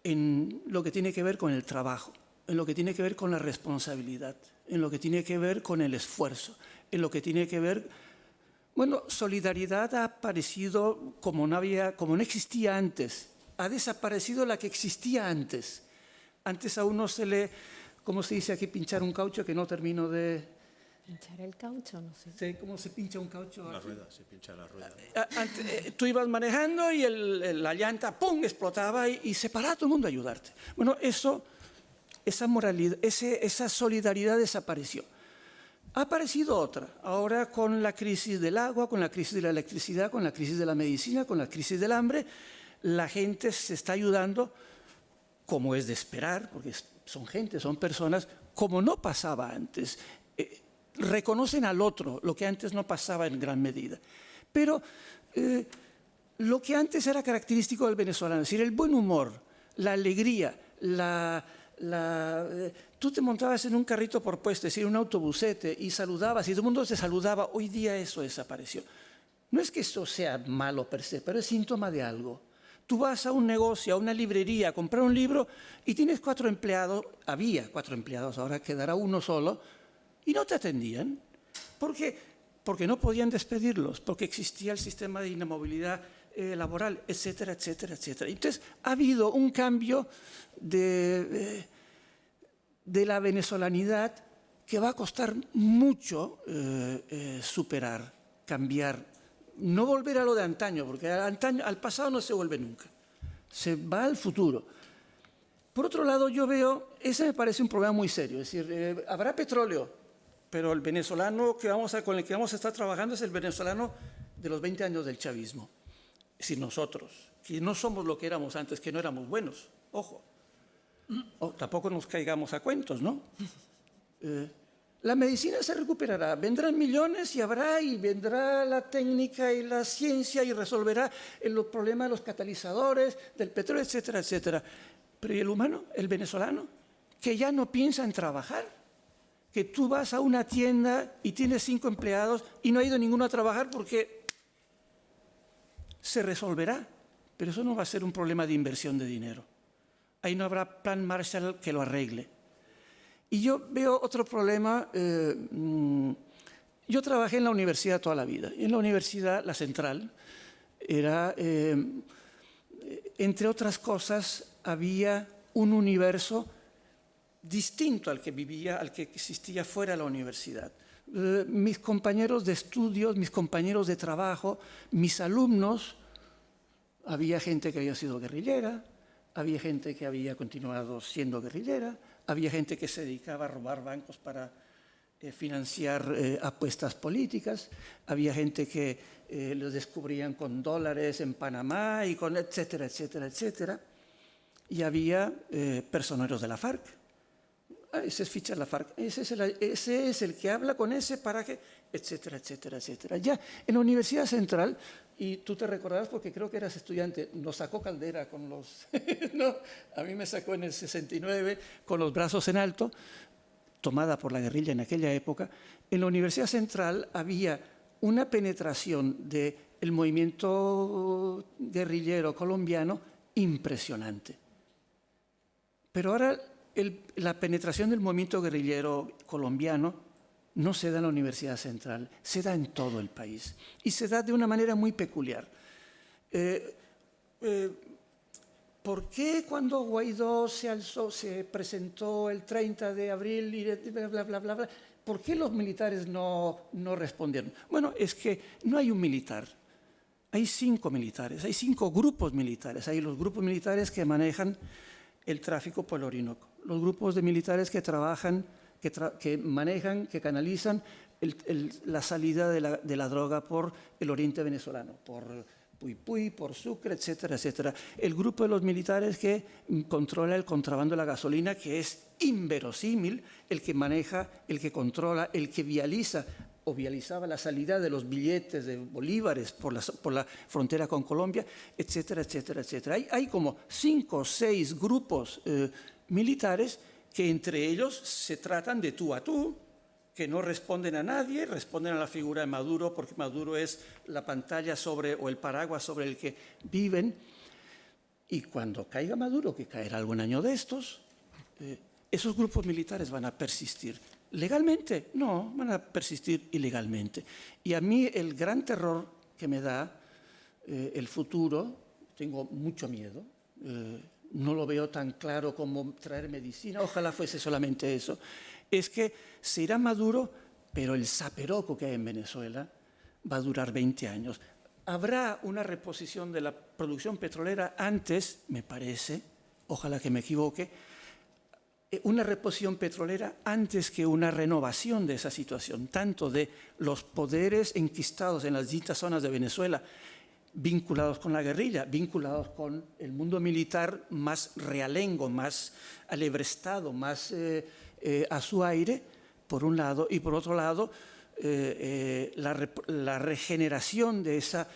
en lo que tiene que ver con el trabajo, en lo que tiene que ver con la responsabilidad, en lo que tiene que ver con el esfuerzo, en lo que tiene que ver... Bueno, solidaridad ha aparecido como no existía antes. Ha desaparecido la que existía antes. Antes a uno se le, ¿cómo se dice aquí? Pinchar un caucho, que no termino de... ¿Pinchar el caucho? No sé. ¿Sí? ¿Cómo se pincha un caucho? La rueda, se pincha la rueda. Tú ibas manejando y la llanta, ¡pum!, explotaba y se paraba todo el mundo a ayudarte. Bueno, esa moralidad, esa solidaridad desapareció. Ha aparecido otra, ahora con la crisis del agua, con la crisis de la electricidad, con la crisis de la medicina, con la crisis del hambre. La gente se está ayudando, como es de esperar, porque son gente, son personas, como no pasaba antes. Reconocen al otro, lo que antes no pasaba en gran medida. Pero lo que antes era característico del venezolano, es decir, el buen humor, la alegría, tú te montabas en un carrito por puesto, es decir, un autobusete, y saludabas, y todo el mundo se saludaba. Hoy día eso desapareció. No es que eso sea malo per se, pero es síntoma de algo. Tú vas a un negocio, a una librería, a comprar un libro, y tienes 4 empleados, había 4 empleados, ahora quedará uno solo, y no te atendían. ¿Por qué? Porque no podían despedirlos, porque existía el sistema de inamovilidad laboral, etcétera, etcétera, etcétera. Entonces, ha habido un cambio de la venezolanidad que va a costar mucho superar, cambiar, no volver a lo de antaño, porque al pasado no se vuelve nunca, se va al futuro. Por otro lado, yo veo, ese me parece un problema muy serio, es decir, habrá petróleo, pero el venezolano con el que vamos a estar trabajando es el venezolano de los 20 años del chavismo. Es decir, nosotros, que no somos lo que éramos antes, que no éramos buenos, ojo. Tampoco nos caigamos a cuentos, ¿no? La medicina se recuperará, vendrán millones y vendrá la técnica y la ciencia y resolverá los problemas de los catalizadores, del petróleo, etcétera, etcétera. Pero ¿y el humano, el venezolano, que ya no piensa en trabajar? Que tú vas a una tienda y tienes 5 empleados y no ha ido ninguno a trabajar porque se resolverá. Pero eso no va a ser un problema de inversión de dinero. Ahí no habrá plan Marshall que lo arregle. Y yo veo otro problema. Yo trabajé en la universidad toda la vida. Y en la universidad, la central, era, entre otras cosas, había un universo distinto al que vivía, al que existía fuera de la universidad. Mis compañeros de estudios, mis compañeros de trabajo, mis alumnos, había gente que había sido guerrillera, había gente que había continuado siendo guerrillera, había gente que se dedicaba a robar bancos para financiar apuestas políticas, había gente que los descubrían con dólares en Panamá y con etcétera, etcétera, etcétera. Y había personeros de la FARC. Ese es ficha de la FARC, ese es el que habla con ese para que, etcétera, etcétera, etcétera. Ya en la Universidad Central, y tú te recordarás porque creo que eras estudiante, nos sacó Caldera con los... no, a mí me sacó en el 69 con los brazos en alto, tomada por la guerrilla en aquella época. En la Universidad Central había una penetración del movimiento guerrillero colombiano impresionante. Pero ahora la penetración del movimiento guerrillero colombiano no se da en la Universidad Central, se da en todo el país y se da de una manera muy peculiar. ¿Por qué cuando Guaidó se presentó el 30 de abril y bla, bla, bla, bla, bla, por qué los militares no respondieron? Bueno, es que no hay un militar, hay 5 militares, hay 5 grupos militares. Hay los grupos militares que manejan el tráfico por el Orinoco, los grupos de militares que trabajan, que manejan, que canalizan la salida de la droga por el oriente venezolano, por Puypuy, por Sucre, etcétera, etcétera. El grupo de los militares que controla el contrabando de la gasolina, que es inverosímil, el que maneja, el que controla, el que vializa o vializaba la salida de los billetes de bolívares por la frontera con Colombia, etcétera, etcétera, etcétera. Hay como 5 o 6 grupos militares que entre ellos se tratan de tú a tú, que no responden a nadie, responden a la figura de Maduro, porque Maduro es la pantalla o el paraguas sobre el que viven. Y cuando caiga Maduro, que caerá algún año de estos, esos grupos militares van a persistir. ¿Legalmente? No, van a persistir ilegalmente. Y a mí el gran terror que me da el futuro, tengo mucho miedo, no lo veo tan claro como traer medicina, ojalá fuese solamente eso, es que se irá Maduro, pero el zaperoco que hay en Venezuela va a durar 20 años. Habrá una reposición de la producción petrolera antes, me parece, ojalá que me equivoque, una reposición petrolera antes que una renovación de esa situación, tanto de los poderes enquistados en las distintas zonas de Venezuela, vinculados con la guerrilla, vinculados con el mundo militar más realengo, más alebrestado, más a su aire, por un lado, y por otro lado, la regeneración de esa,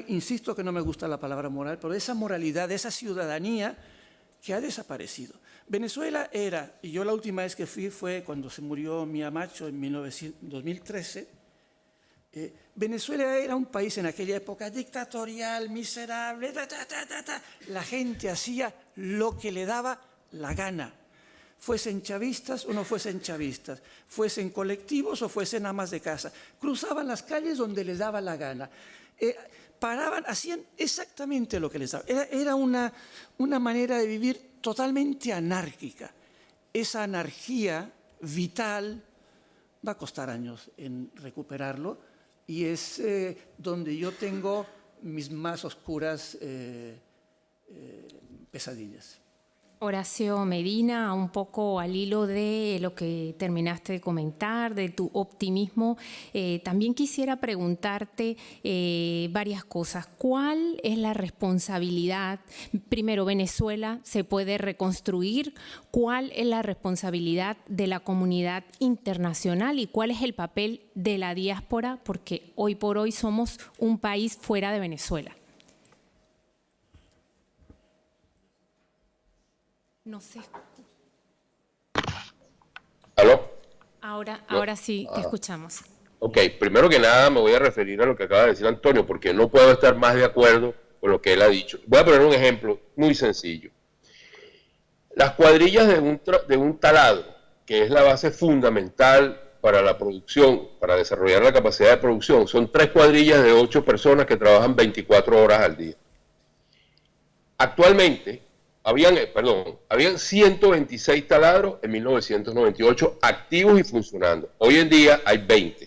insisto que no me gusta la palabra moral, pero de esa moralidad, de esa ciudadanía que ha desaparecido. Venezuela era, y yo la última vez que fui fue cuando se murió Mía Macho en 2013, Venezuela era un país en aquella época dictatorial, miserable, la gente hacía lo que le daba la gana, fuesen chavistas o no fuesen chavistas, fuesen colectivos o fuesen amas de casa, cruzaban las calles donde les daba la gana, paraban, hacían exactamente lo que les daba, era una manera de vivir totalmente anárquica. Esa anarquía vital va a costar años en recuperarlo, y es donde yo tengo mis más oscuras pesadillas. Horacio Medina, un poco al hilo de lo que terminaste de comentar, de tu optimismo, también quisiera preguntarte varias cosas. ¿Cuál es la responsabilidad? Primero, ¿Venezuela se puede reconstruir? ¿Cuál es la responsabilidad de la comunidad internacional y cuál es el papel de la diáspora? Porque hoy por hoy somos un país fuera de Venezuela. No sé. ¿Aló? Ahora sí te escuchamos. Ok, primero que nada me voy a referir a lo que acaba de decir Antonio, porque no puedo estar más de acuerdo con lo que él ha dicho. Voy a poner un ejemplo muy sencillo. Las cuadrillas de un taladro, que es la base fundamental para la producción, para desarrollar la capacidad de producción, son 3 cuadrillas de 8 personas que trabajan 24 horas al día. Actualmente, habían 126 taladros en 1998 activos y funcionando. Hoy en día hay 20.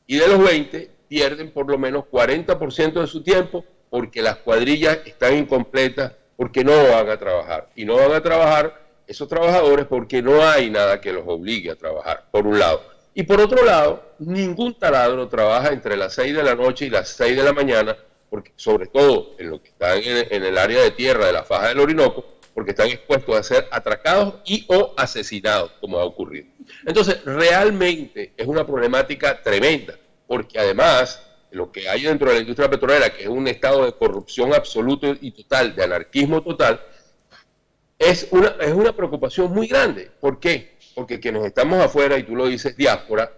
Y de los 20 pierden por lo menos 40% de su tiempo porque las cuadrillas están incompletas, porque no van a trabajar. Y no van a trabajar esos trabajadores porque no hay nada que los obligue a trabajar, por un lado. Y por otro lado, ningún taladro trabaja entre las 6 de la noche y las 6 de la mañana, porque sobre todo en lo que están en el área de tierra de la faja del Orinoco, porque están expuestos a ser atracados y o asesinados, como ha ocurrido. Entonces, realmente es una problemática tremenda, porque además, lo que hay dentro de la industria petrolera, que es un estado de corrupción absoluto y total, de anarquismo total, es una preocupación muy grande. ¿Por qué? Porque quienes estamos afuera, y tú lo dices, diáspora,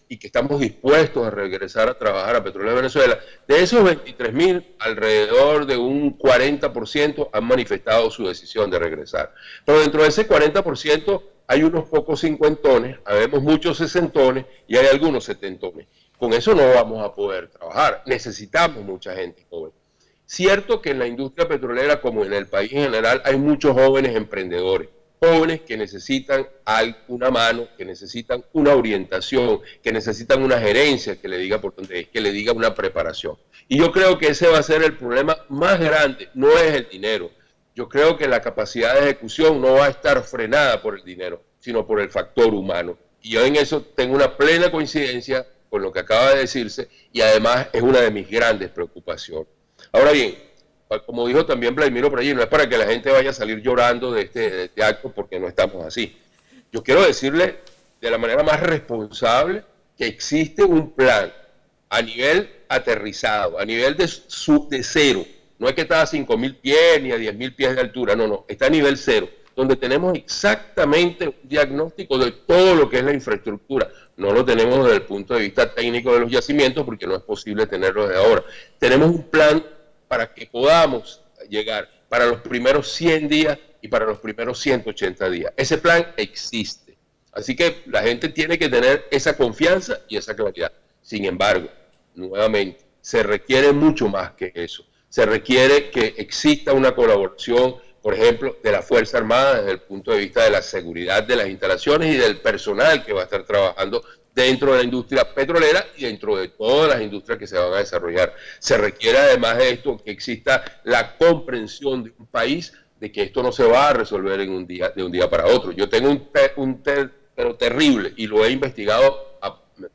y que estamos dispuestos a regresar a trabajar a Petróleo de Venezuela, de esos 23.000, alrededor de un 40% han manifestado su decisión de regresar. Pero dentro de ese 40% hay unos pocos cincuentones, habemos muchos sesentones y hay algunos setentones. Con eso no vamos a poder trabajar, necesitamos mucha gente joven. Cierto que en la industria petrolera, como en el país en general, hay muchos jóvenes emprendedores, jóvenes que necesitan una mano, que necesitan una orientación, que necesitan una gerencia que le diga por dónde es, que le diga una preparación. Y yo creo que ese va a ser el problema más grande, no es el dinero. Yo creo que la capacidad de ejecución no va a estar frenada por el dinero, sino por el factor humano. Y yo en eso tengo una plena coincidencia con lo que acaba de decirse y además es una de mis grandes preocupaciones. Ahora bien, como dijo también Vladimiro por allí, no es para que la gente vaya a salir llorando de este acto porque no estamos así. Yo quiero decirle de la manera más responsable que existe un plan a nivel aterrizado, a nivel de cero. No es que está a 5.000 pies ni a 10.000 pies de altura, no, está a nivel cero, donde tenemos exactamente un diagnóstico de todo lo que es la infraestructura. No lo tenemos desde el punto de vista técnico de los yacimientos porque no es posible tenerlo desde ahora. Tenemos un plan para que podamos llegar para los primeros 100 días y para los primeros 180 días. Ese plan existe. Así que la gente tiene que tener esa confianza y esa claridad. Sin embargo, nuevamente, se requiere mucho más que eso. Se requiere que exista una colaboración, por ejemplo, de la Fuerza Armada desde el punto de vista de la seguridad de las instalaciones y del personal que va a estar trabajando dentro de la industria petrolera y dentro de todas las industrias que se van a desarrollar. Se requiere además de esto que exista la comprensión de un país de que esto no se va a resolver de un día para otro. Yo tengo pero terrible, y lo he investigado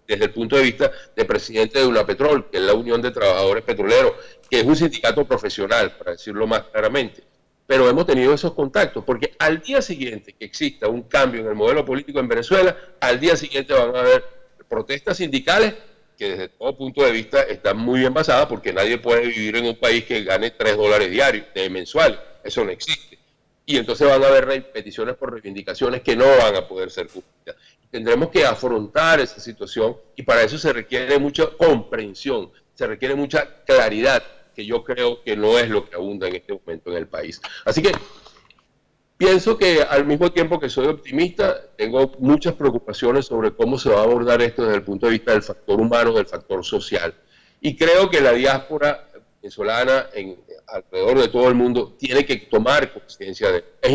desde el punto de vista de presidente de Unapetrol, que es la Unión de Trabajadores Petroleros, que es un sindicato profesional, para decirlo más claramente. Pero hemos tenido esos contactos, porque al día siguiente que exista un cambio en el modelo político en Venezuela, al día siguiente van a haber protestas sindicales que desde todo punto de vista están muy bien basadas, porque nadie puede vivir en un país que gane $3 diarios, mensuales, eso no existe. Y entonces van a haber peticiones por reivindicaciones que no van a poder ser cumplidas. Tendremos que afrontar esa situación y para eso se requiere mucha comprensión, se requiere mucha claridad, que yo creo que no es lo que abunda en este momento en el país. Así que pienso que al mismo tiempo que soy optimista, tengo muchas preocupaciones sobre cómo se va a abordar esto desde el punto de vista del factor humano, del factor social. Y creo que la diáspora venezolana alrededor de todo el mundo tiene que tomar conciencia de eso. Es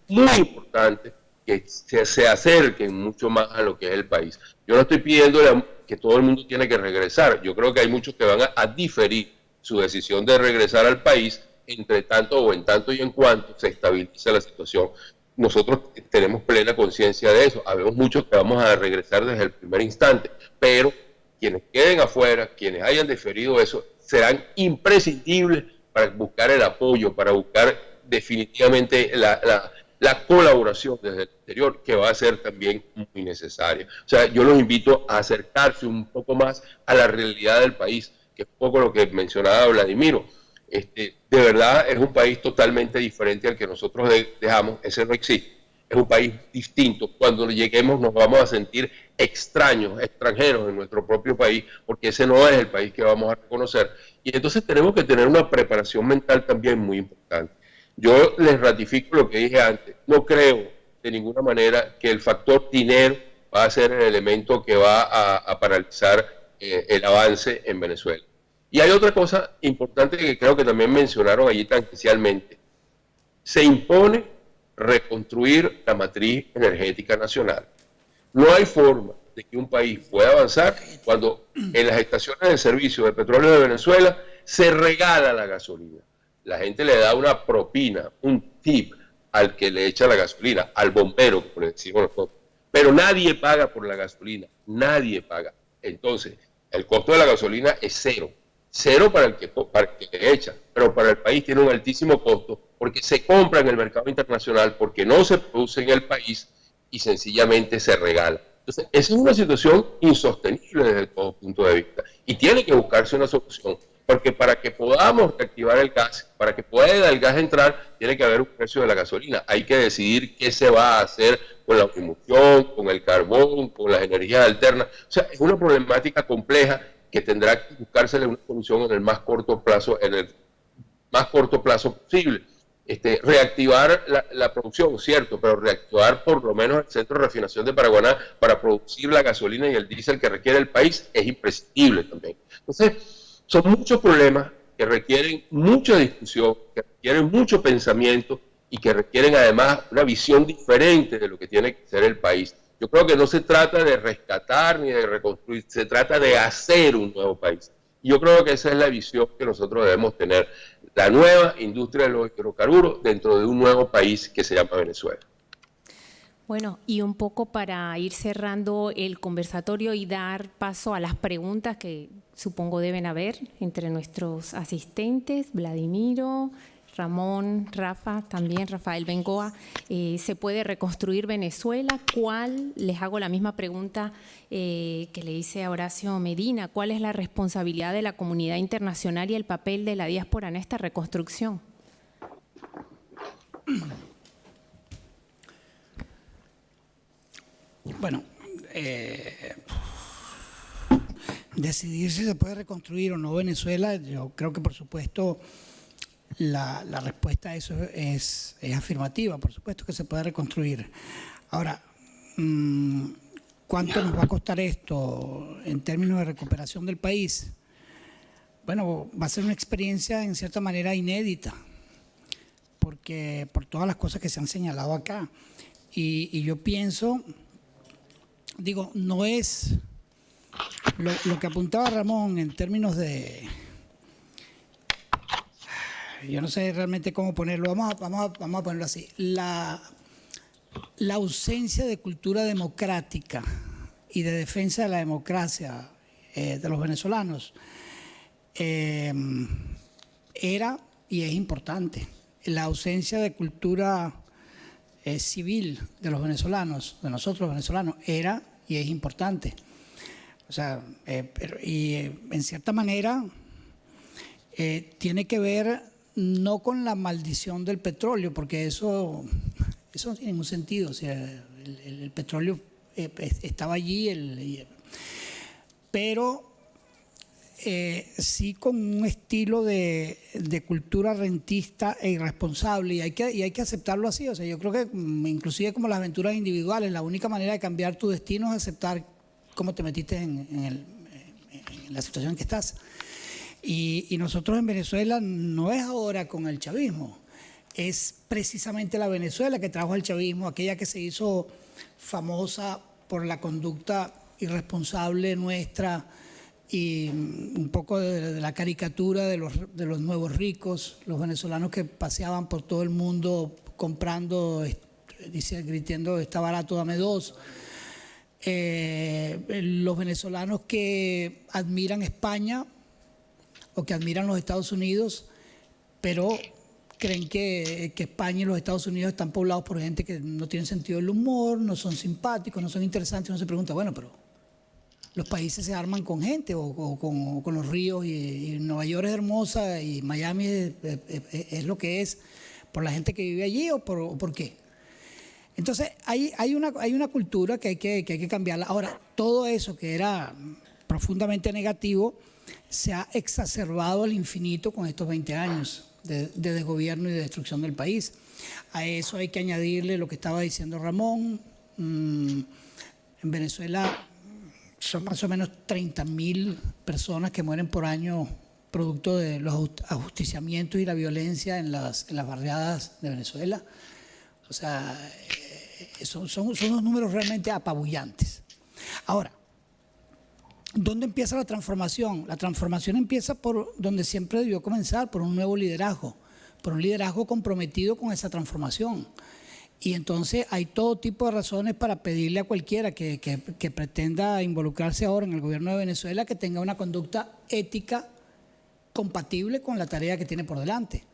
muy importante que se acerquen mucho más a lo que es el país. Yo no estoy pidiendo que todo el mundo tiene que regresar. Yo creo que hay muchos que van a diferir su decisión de regresar al país entre tanto o en tanto y en cuanto se estabilice la situación nosotros tenemos plena conciencia de eso. Habemos muchos que vamos a regresar desde el primer instante, pero quienes queden afuera, quienes hayan diferido eso, serán imprescindibles para buscar el apoyo, para buscar definitivamente la colaboración desde el exterior, que va a ser también muy necesaria. O sea, yo los invito a acercarse un poco más a la realidad del país, que es un poco lo que mencionaba Vladimiro. De verdad es un país totalmente diferente al que nosotros dejamos, ese no existe. Es un país distinto. Cuando lleguemos nos vamos a sentir extraños, extranjeros en nuestro propio país, porque ese no es el país que vamos a reconocer. Y entonces tenemos que tener una preparación mental también muy importante. Yo les ratifico lo que dije antes. No creo de ninguna manera que el factor dinero va a ser el elemento que va a paralizar el avance en Venezuela. Y hay otra cosa importante que creo que también mencionaron allí tangencialmente. Se impone reconstruir la matriz energética nacional. No hay forma de que un país pueda avanzar cuando en las estaciones de servicio de petróleo de Venezuela se regala la gasolina. La gente le da una propina, un tip al que le echa la gasolina, al bombero, como le decimos nosotros. Pero nadie paga por la gasolina, nadie paga. Entonces, el costo de la gasolina es cero. Cero para el que le echa, pero para el país tiene un altísimo costo porque se compra en el mercado internacional, porque no se produce en el país y sencillamente se regala. Entonces, esa es una situación insostenible desde todo punto de vista y tiene que buscarse una solución, porque para que podamos reactivar el gas, para que pueda el gas entrar, tiene que haber un precio de la gasolina. Hay que decidir qué se va a hacer con la automoción, con el carbón, con las energías alternas. O sea, es una problemática compleja que tendrá que buscársele una solución en el más corto plazo, posible. Reactivar la producción, cierto, pero reactivar por lo menos el centro de refinación de Paraguaná para producir la gasolina y el diésel que requiere el país es imprescindible también. Entonces, son muchos problemas que requieren mucha discusión, que requieren mucho pensamiento y que requieren además una visión diferente de lo que tiene que ser el país. Yo creo que no se trata de rescatar ni de reconstruir, se trata de hacer un nuevo país. Y yo creo que esa es la visión que nosotros debemos tener, la nueva industria de los hidrocarburos dentro de un nuevo país que se llama Venezuela. Bueno, y un poco para ir cerrando el conversatorio y dar paso a las preguntas que supongo deben haber entre nuestros asistentes, Vladimiro, Ramón, Rafa, también Rafael Bengoa. ¿Se puede reconstruir Venezuela? Les hago la misma pregunta que le hice a Horacio Medina, ¿cuál es la responsabilidad de la comunidad internacional y el papel de la diáspora en esta reconstrucción? Bueno, decidir si se puede reconstruir o no Venezuela, yo creo que por supuesto la respuesta a eso es afirmativa, por supuesto que se puede reconstruir. Ahora, ¿cuánto nos va a costar esto en términos de recuperación del país? Bueno, va a ser una experiencia en cierta manera inédita, porque por todas las cosas que se han señalado acá. Y yo pienso, digo, no es lo que apuntaba Ramón en términos de, yo no sé realmente cómo ponerlo, vamos a ponerlo así, la ausencia de cultura democrática y de defensa de la democracia de los venezolanos era y es importante. La ausencia de cultura civil de los venezolanos, de nosotros los venezolanos, era y es importante. O sea, en cierta manera tiene que ver no con la maldición del petróleo, porque eso no tiene ningún sentido. O sea, el petróleo estaba allí, pero sí con un estilo de cultura rentista e irresponsable, y hay que aceptarlo así. O sea, yo creo que inclusive como las aventuras individuales, la única manera de cambiar tu destino es aceptar cómo te metiste en la situación en que estás. Y nosotros en Venezuela no es ahora con el chavismo, es precisamente la Venezuela que trajo el chavismo, aquella que se hizo famosa por la conducta irresponsable nuestra y un poco de la caricatura de los nuevos ricos, los venezolanos que paseaban por todo el mundo comprando gritando, está barato, dame 2. Los venezolanos que admiran España o que admiran los Estados Unidos, pero creen que España y los Estados Unidos están poblados por gente que no tiene sentido del humor, no son simpáticos, no son interesantes. Uno se pregunta, bueno, pero los países se arman con gente o con los ríos, y Nueva York es hermosa y Miami es lo que es por la gente que vive allí o por qué. Entonces hay una cultura que hay que cambiarla. Ahora, todo eso que era profundamente negativo se ha exacerbado al infinito con estos 20 años de desgobierno y de destrucción del país. A eso hay que añadirle lo que estaba diciendo Ramón. En Venezuela son más o menos 30.000 personas que mueren por año producto de los ajusticiamientos y la violencia en las barriadas de Venezuela. O sea, son unos números realmente apabullantes. Ahora, ¿dónde empieza la transformación? La transformación empieza por donde siempre debió comenzar, por un nuevo liderazgo, por un liderazgo comprometido con esa transformación. Y entonces hay todo tipo de razones para pedirle a cualquiera que pretenda involucrarse ahora en el gobierno de Venezuela que tenga una conducta ética compatible con la tarea que tiene por delante.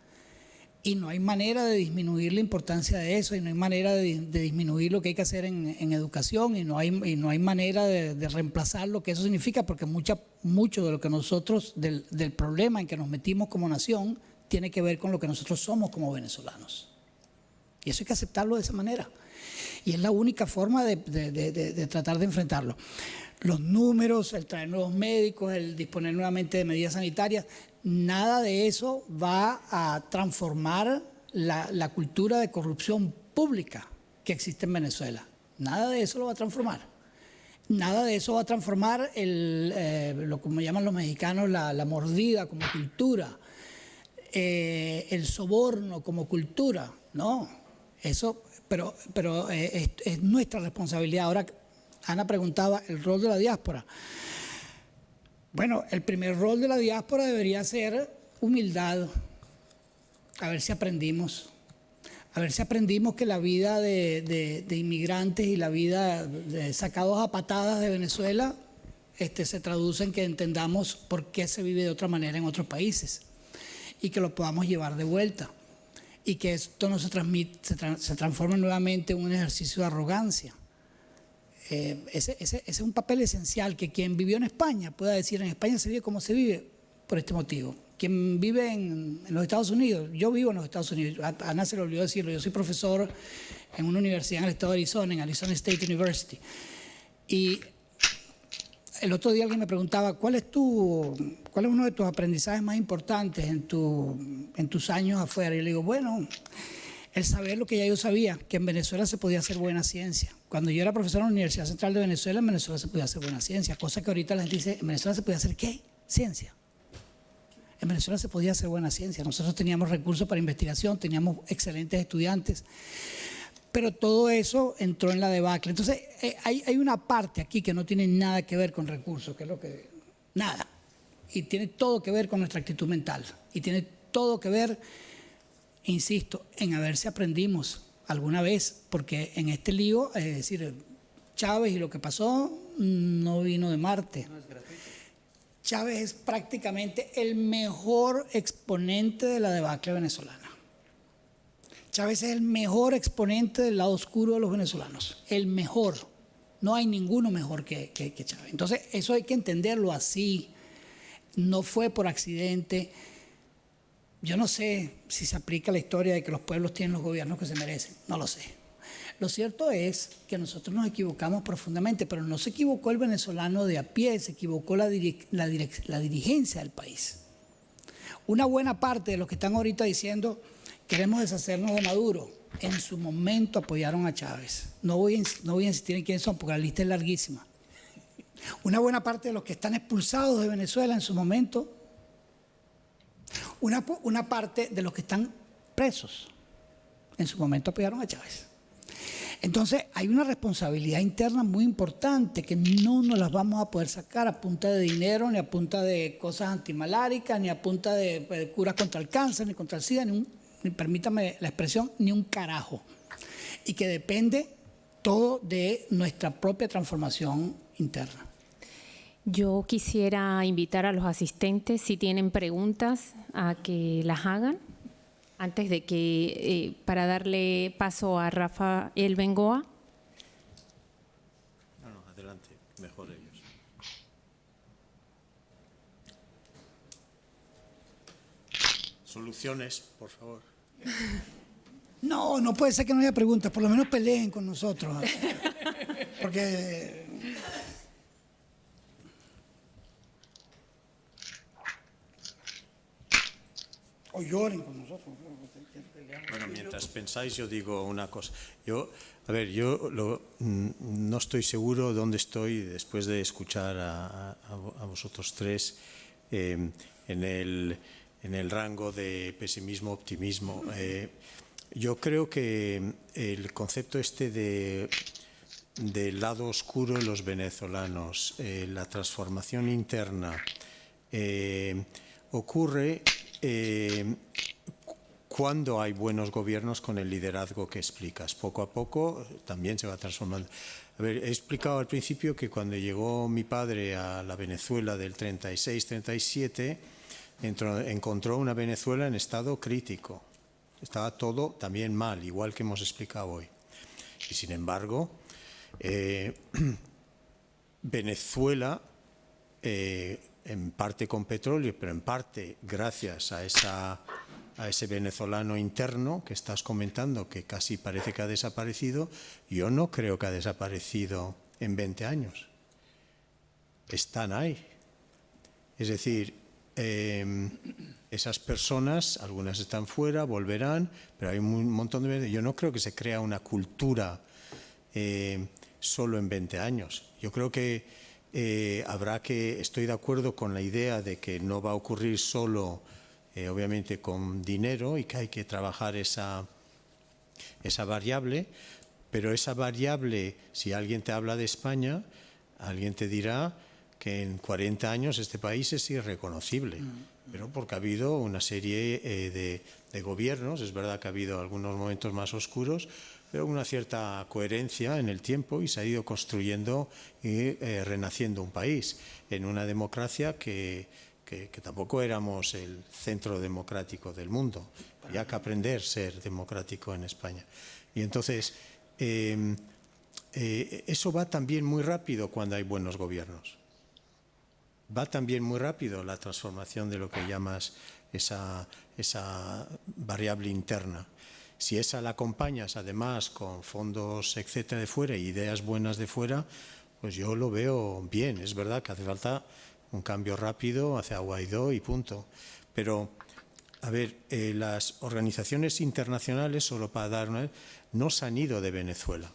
Y no hay manera de disminuir la importancia de eso, y no hay manera de disminuir lo que hay que hacer en educación, y no hay manera de reemplazar lo que eso significa, porque mucho de lo que nosotros, del problema en que nos metimos como nación, tiene que ver con lo que nosotros somos como venezolanos. Y eso hay que aceptarlo de esa manera. Y es la única forma de tratar de enfrentarlo. Los números, el traer nuevos médicos, el disponer nuevamente de medidas sanitarias, nada de eso va a transformar la cultura de corrupción pública que existe en Venezuela. Nada de eso lo va a transformar. Nada de eso va a transformar lo como llaman los mexicanos la mordida como cultura, el soborno como cultura. No, eso, pero es nuestra responsabilidad. Ahora, Ana preguntaba el rol de la diáspora. Bueno, el primer rol de la diáspora debería ser humildad. A ver si aprendimos que la vida de inmigrantes y la vida de sacados a patadas de Venezuela se traduce en que entendamos por qué se vive de otra manera en otros países y que lo podamos llevar de vuelta, y que esto no se transforme nuevamente en un ejercicio de arrogancia. Ese es un papel esencial, que quien vivió en España pueda decir: en España se vive como se vive por este motivo. Quien vive en los Estados Unidos, yo vivo en los Estados Unidos, a Ana se le olvidó decirlo, yo soy profesor en una universidad en el estado de Arizona, en Arizona State University. Y el otro día alguien me preguntaba, ¿cuál es uno de tus aprendizajes más importantes en tus años afuera? Y yo le digo, bueno, el saber lo que ya yo sabía, que en Venezuela se podía hacer buena ciencia. Cuando yo era profesor en la Universidad Central de Venezuela, en Venezuela se podía hacer buena ciencia, cosa que ahorita la gente dice, ¿en Venezuela se podía hacer qué? Ciencia. En Venezuela se podía hacer buena ciencia. Nosotros teníamos recursos para investigación, teníamos excelentes estudiantes, pero todo eso entró en la debacle. Entonces, hay una parte aquí que no tiene nada que ver con recursos, que es lo que... Nada. Y tiene todo que ver con nuestra actitud mental. Y tiene todo que ver... Insisto, en a ver si aprendimos alguna vez, porque en este lío, es decir, Chávez y lo que pasó no vino de Marte. No es gratuito. Chávez es prácticamente el mejor exponente de la debacle venezolana. Chávez es el mejor exponente del lado oscuro de los venezolanos, el mejor. No hay ninguno mejor que Chávez. Entonces, eso hay que entenderlo así. No fue por accidente. Yo no sé si se aplica la historia de que los pueblos tienen los gobiernos que se merecen, no lo sé. Lo cierto es que nosotros nos equivocamos profundamente, pero no se equivocó el venezolano de a pie, se equivocó la dirigencia del país. Una buena parte de los que están ahorita diciendo queremos deshacernos de Maduro, en su momento apoyaron a Chávez. No voy a insistir en quiénes son porque la lista es larguísima. Una buena parte de los que están expulsados de Venezuela en su momento, una parte de los que están presos en su momento apoyaron a Chávez. Entonces hay una responsabilidad interna muy importante que no nos las vamos a poder sacar a punta de dinero, ni a punta de cosas antimaláricas, ni a punta de curas contra el cáncer, ni contra el SIDA, ni permítame la expresión, ni un carajo. y que depende todo de nuestra propia transformación interna. Yo quisiera invitar a los asistentes, si tienen preguntas, a que las hagan antes de que, para darle paso a Rafael Bengoa. No, adelante, mejor ellos. Soluciones, por favor. No, no puede ser que no haya preguntas, por lo menos peleen con nosotros. Porque... o lloren con nosotros. Bueno, mientras pensáis, yo digo una cosa. Yo no estoy seguro dónde estoy después de escuchar a vosotros tres en el rango de pesimismo-optimismo. Yo creo que el concepto del lado oscuro de los venezolanos, la transformación interna, ocurre cuando hay buenos gobiernos con el liderazgo que explicas. Poco a poco también se va transformando. A ver, he explicado al principio que cuando llegó mi padre a la Venezuela del 36-37, encontró una Venezuela en estado crítico. Estaba todo también mal, igual que hemos explicado hoy. Y sin embargo, Venezuela, en parte con petróleo, pero en parte gracias a ese venezolano interno que estás comentando, que casi parece que ha desaparecido, yo no creo que ha desaparecido en 20 años. Están ahí. Es decir, esas personas, algunas están fuera, volverán, pero hay un montón de... Yo no creo que se crea una cultura solo en 20 años. Yo creo que estoy de acuerdo con la idea de que no va a ocurrir solo, obviamente, con dinero y que hay que trabajar esa variable, pero esa variable, si alguien te habla de España, alguien te dirá que en 40 años este país es irreconocible, pero porque ha habido una serie de gobiernos, es verdad que ha habido algunos momentos más oscuros, pero una cierta coherencia en el tiempo y se ha ido construyendo y renaciendo un país en una democracia que tampoco éramos el centro democrático del mundo. Había que aprender a ser democrático en España. Y entonces, eso va también muy rápido cuando hay buenos gobiernos. Va también muy rápido la transformación de lo que llamas esa variable interna. Si esa la acompañas además con fondos, etcétera, de fuera, y ideas buenas de fuera, pues yo lo veo bien. Es verdad que hace falta un cambio rápido hacia Guaidó y punto. Pero, a ver, las organizaciones internacionales, solo para dar una, no se han ido de Venezuela.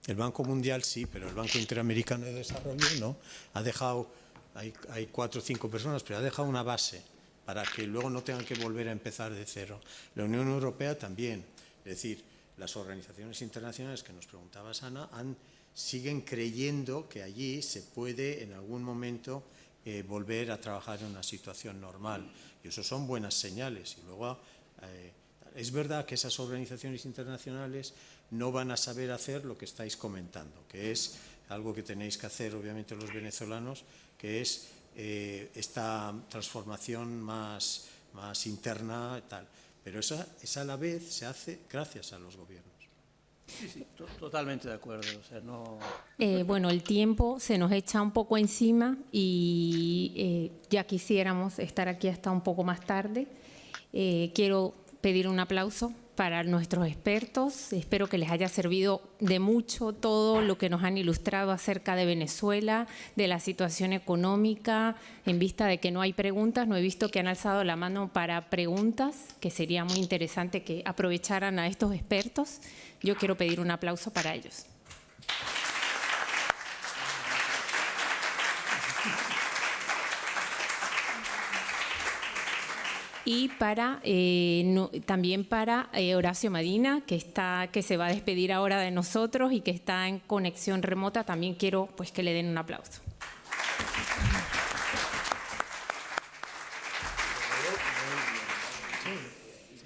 El Banco Mundial sí, pero el Banco Interamericano de Desarrollo no. Ha dejado, hay 4 o 5 personas, pero ha dejado una base para que luego no tengan que volver a empezar de cero. La Unión Europea también. Es decir, las organizaciones internacionales que nos preguntabas, Ana, siguen creyendo que allí se puede en algún momento volver a trabajar en una situación normal. Y eso son buenas señales. Y luego, es verdad que esas organizaciones internacionales no van a saber hacer lo que estáis comentando, que es algo que tenéis que hacer, obviamente, los venezolanos, que es esta transformación más interna, tal. Pero esa a la vez se hace gracias a los gobiernos. Sí, totalmente de acuerdo. O sea, no... Bueno, el tiempo se nos echa un poco encima y ya quisiéramos estar aquí hasta un poco más tarde. Quiero pedir un aplauso para nuestros expertos. Espero que les haya servido de mucho todo lo que nos han ilustrado acerca de Venezuela, de la situación económica, en vista de que no hay preguntas. No he visto que han alzado la mano para preguntas, que sería muy interesante que aprovecharan a estos expertos. Yo quiero pedir un aplauso para ellos. Y también para Horacio Medina, que se va a despedir ahora de nosotros y que está en conexión remota, también quiero pues que le den un aplauso.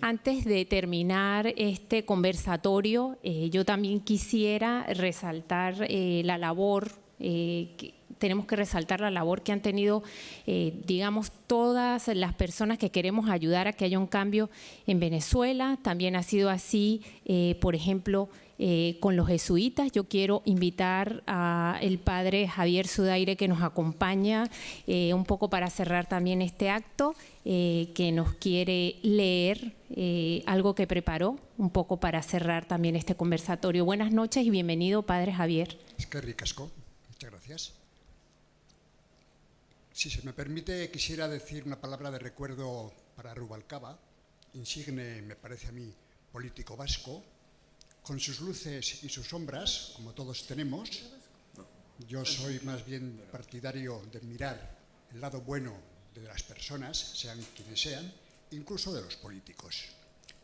Antes de terminar este conversatorio, yo también quisiera resaltar la labor tenemos que resaltar la labor que han tenido, digamos, todas las personas que queremos ayudar a que haya un cambio en Venezuela. También ha sido así, por ejemplo, con los jesuitas. Yo quiero invitar al padre Javier Zudaire, que nos acompaña un poco para cerrar también este acto, que nos quiere leer algo que preparó un poco para cerrar también este conversatorio. Buenas noches y bienvenido, padre Javier. Es que ricasco. Muchas gracias. Si se me permite, quisiera decir una palabra de recuerdo para Rubalcaba, insigne, me parece a mí, político vasco, con sus luces y sus sombras, como todos tenemos. Yo soy más bien partidario de mirar el lado bueno de las personas, sean quienes sean, incluso de los políticos.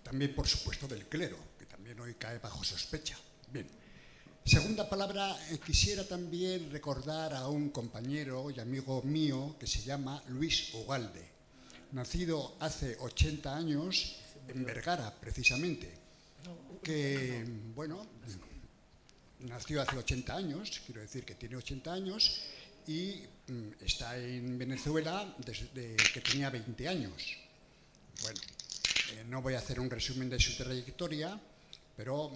También, por supuesto, del clero, que también hoy cae bajo sospecha. Bien. Segunda palabra, quisiera también recordar a un compañero y amigo mío que se llama Luis Ugalde, nacido hace 80 años en Vergara, precisamente, que, bueno, nació hace 80 años, quiero decir que tiene 80 años, y está en Venezuela desde que tenía 20 años. Bueno, no voy a hacer un resumen de su trayectoria, pero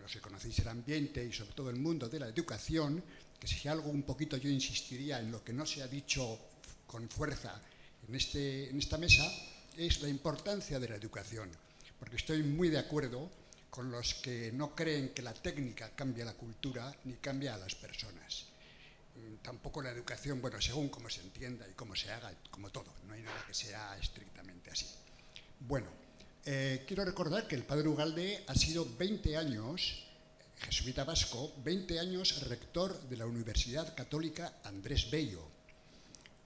los que conocéis el ambiente y sobre todo el mundo de la educación, que si algo un poquito yo insistiría en lo que no se ha dicho con fuerza en esta mesa, es la importancia de la educación, porque estoy muy de acuerdo con los que no creen que la técnica cambia la cultura ni cambia a las personas. Tampoco la educación, bueno, según cómo se entienda y cómo se haga, como todo, no hay nada que sea estrictamente así. Bueno, quiero recordar que el padre Ugalde ha sido 20 años, jesuita vasco, 20 años rector de la Universidad Católica Andrés Bello.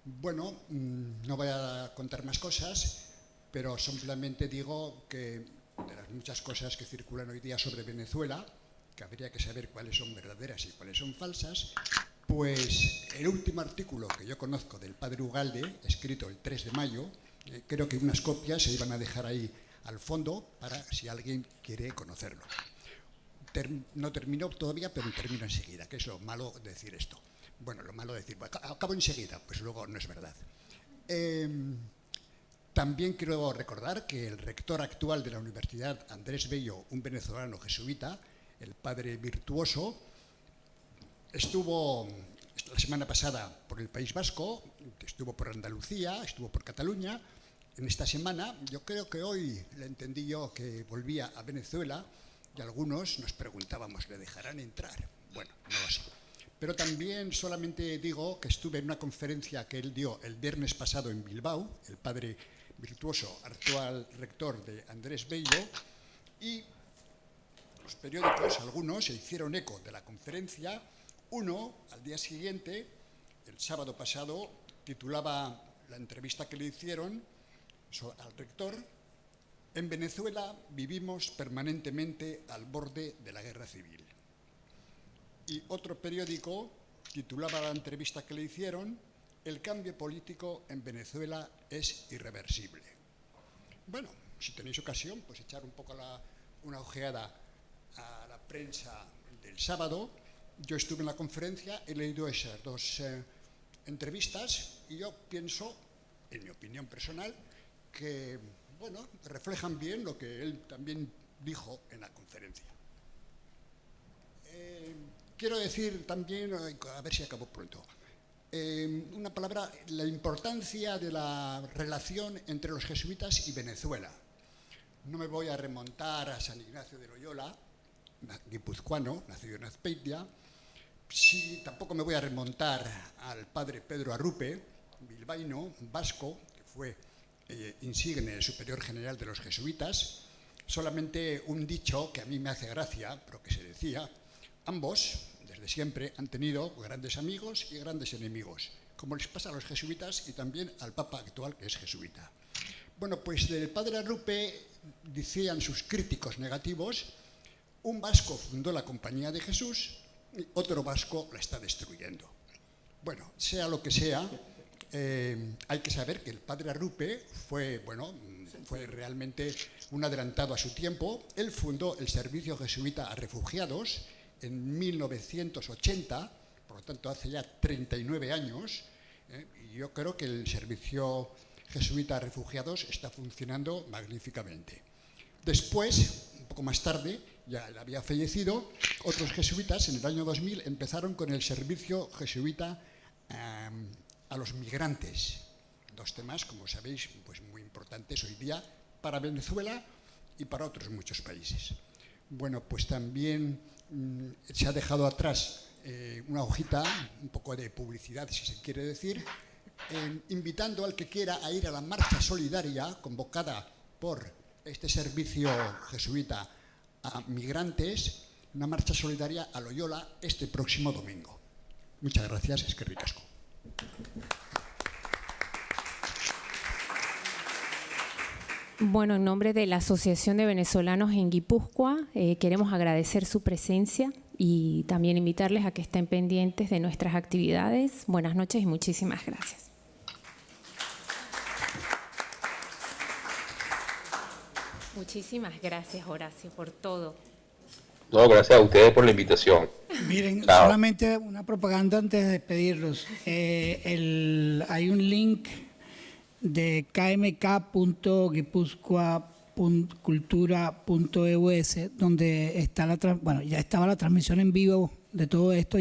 Bueno, no voy a contar más cosas, pero simplemente digo que de las muchas cosas que circulan hoy día sobre Venezuela, que habría que saber cuáles son verdaderas y cuáles son falsas, pues el último artículo que yo conozco del padre Ugalde, escrito el 3 de mayo, creo que unas copias se iban a dejar ahí al fondo para si alguien quiere conocerlo. No terminó todavía, pero termino enseguida, que es lo malo de decir esto. Bueno, lo malo de decir, bueno, acabo enseguida, pues luego no es verdad. También quiero recordar que el rector actual de la Universidad Andrés Bello, un venezolano jesuita, el padre Virtuoso, estuvo la semana pasada por el País Vasco, estuvo por Andalucía, estuvo por Cataluña. En esta semana, yo creo que hoy le entendí yo que volvía a Venezuela y algunos nos preguntábamos, ¿le dejarán entrar? Bueno, no lo sé. Pero también solamente digo que estuve en una conferencia que él dio el viernes pasado en Bilbao, el padre Virtuoso, actual rector de Andrés Bello, y los periódicos, algunos, se hicieron eco de la conferencia. Uno, al día siguiente, el sábado pasado, titulaba la entrevista que le hicieron al rector: en Venezuela vivimos permanentemente al borde de la guerra civil. Y otro periódico titulaba la entrevista que le hicieron: el cambio político en Venezuela es irreversible. Bueno, si tenéis ocasión, pues echar un poco una ojeada a la prensa del sábado. Yo estuve en la conferencia, he leído esas dos entrevistas y yo pienso, en mi opinión personal, que, bueno, reflejan bien lo que él también dijo en la conferencia. Quiero decir también, a ver si acabo pronto, una palabra, la importancia de la relación entre los jesuitas y Venezuela. No me voy a remontar a San Ignacio de Loyola, guipuzcoano, nacido en Azpeitia. Sí, tampoco me voy a remontar al padre Pedro Arrupe, bilbaíno, vasco, que fue insigne superior general de los jesuitas. Solamente un dicho que a mí me hace gracia, pero que se decía: ambos, desde siempre, han tenido grandes amigos y grandes enemigos, como les pasa a los jesuitas y también al papa actual, que es jesuita. Bueno, pues del padre Arrupe decían sus críticos negativos: un vasco fundó la Compañía de Jesús y otro vasco la está destruyendo. Bueno, sea lo que sea, Hay que saber que el padre Arrupe fue realmente un adelantado a su tiempo. Él fundó el Servicio Jesuita a Refugiados en 1980, por lo tanto hace ya 39 años, y yo creo que el Servicio Jesuita a Refugiados está funcionando magníficamente. Después, un poco más tarde, ya él había fallecido, otros jesuitas en el año 2000 empezaron con el Servicio Jesuita a los migrantes. Dos temas, como sabéis, pues muy importantes hoy día para Venezuela y para otros muchos países. Bueno, pues también se ha dejado atrás una hojita, un poco de publicidad, si se quiere decir, invitando al que quiera a ir a la marcha solidaria convocada por este servicio jesuita a migrantes, una marcha solidaria a Loyola este próximo domingo. Muchas gracias, eskerrik asko. Bueno, en nombre de la Asociación de Venezolanos en Guipúzcoa, queremos agradecer su presencia y también invitarles a que estén pendientes de nuestras actividades. Buenas noches y muchísimas gracias. Muchísimas gracias, Horacio, por todo. No, gracias a ustedes por la invitación. Miren, Chao. solamente una propaganda antes de despedirlos. Hay un link de kmk.guipuzcoa.cultura.eus donde está ya estaba la transmisión en vivo de todo esto y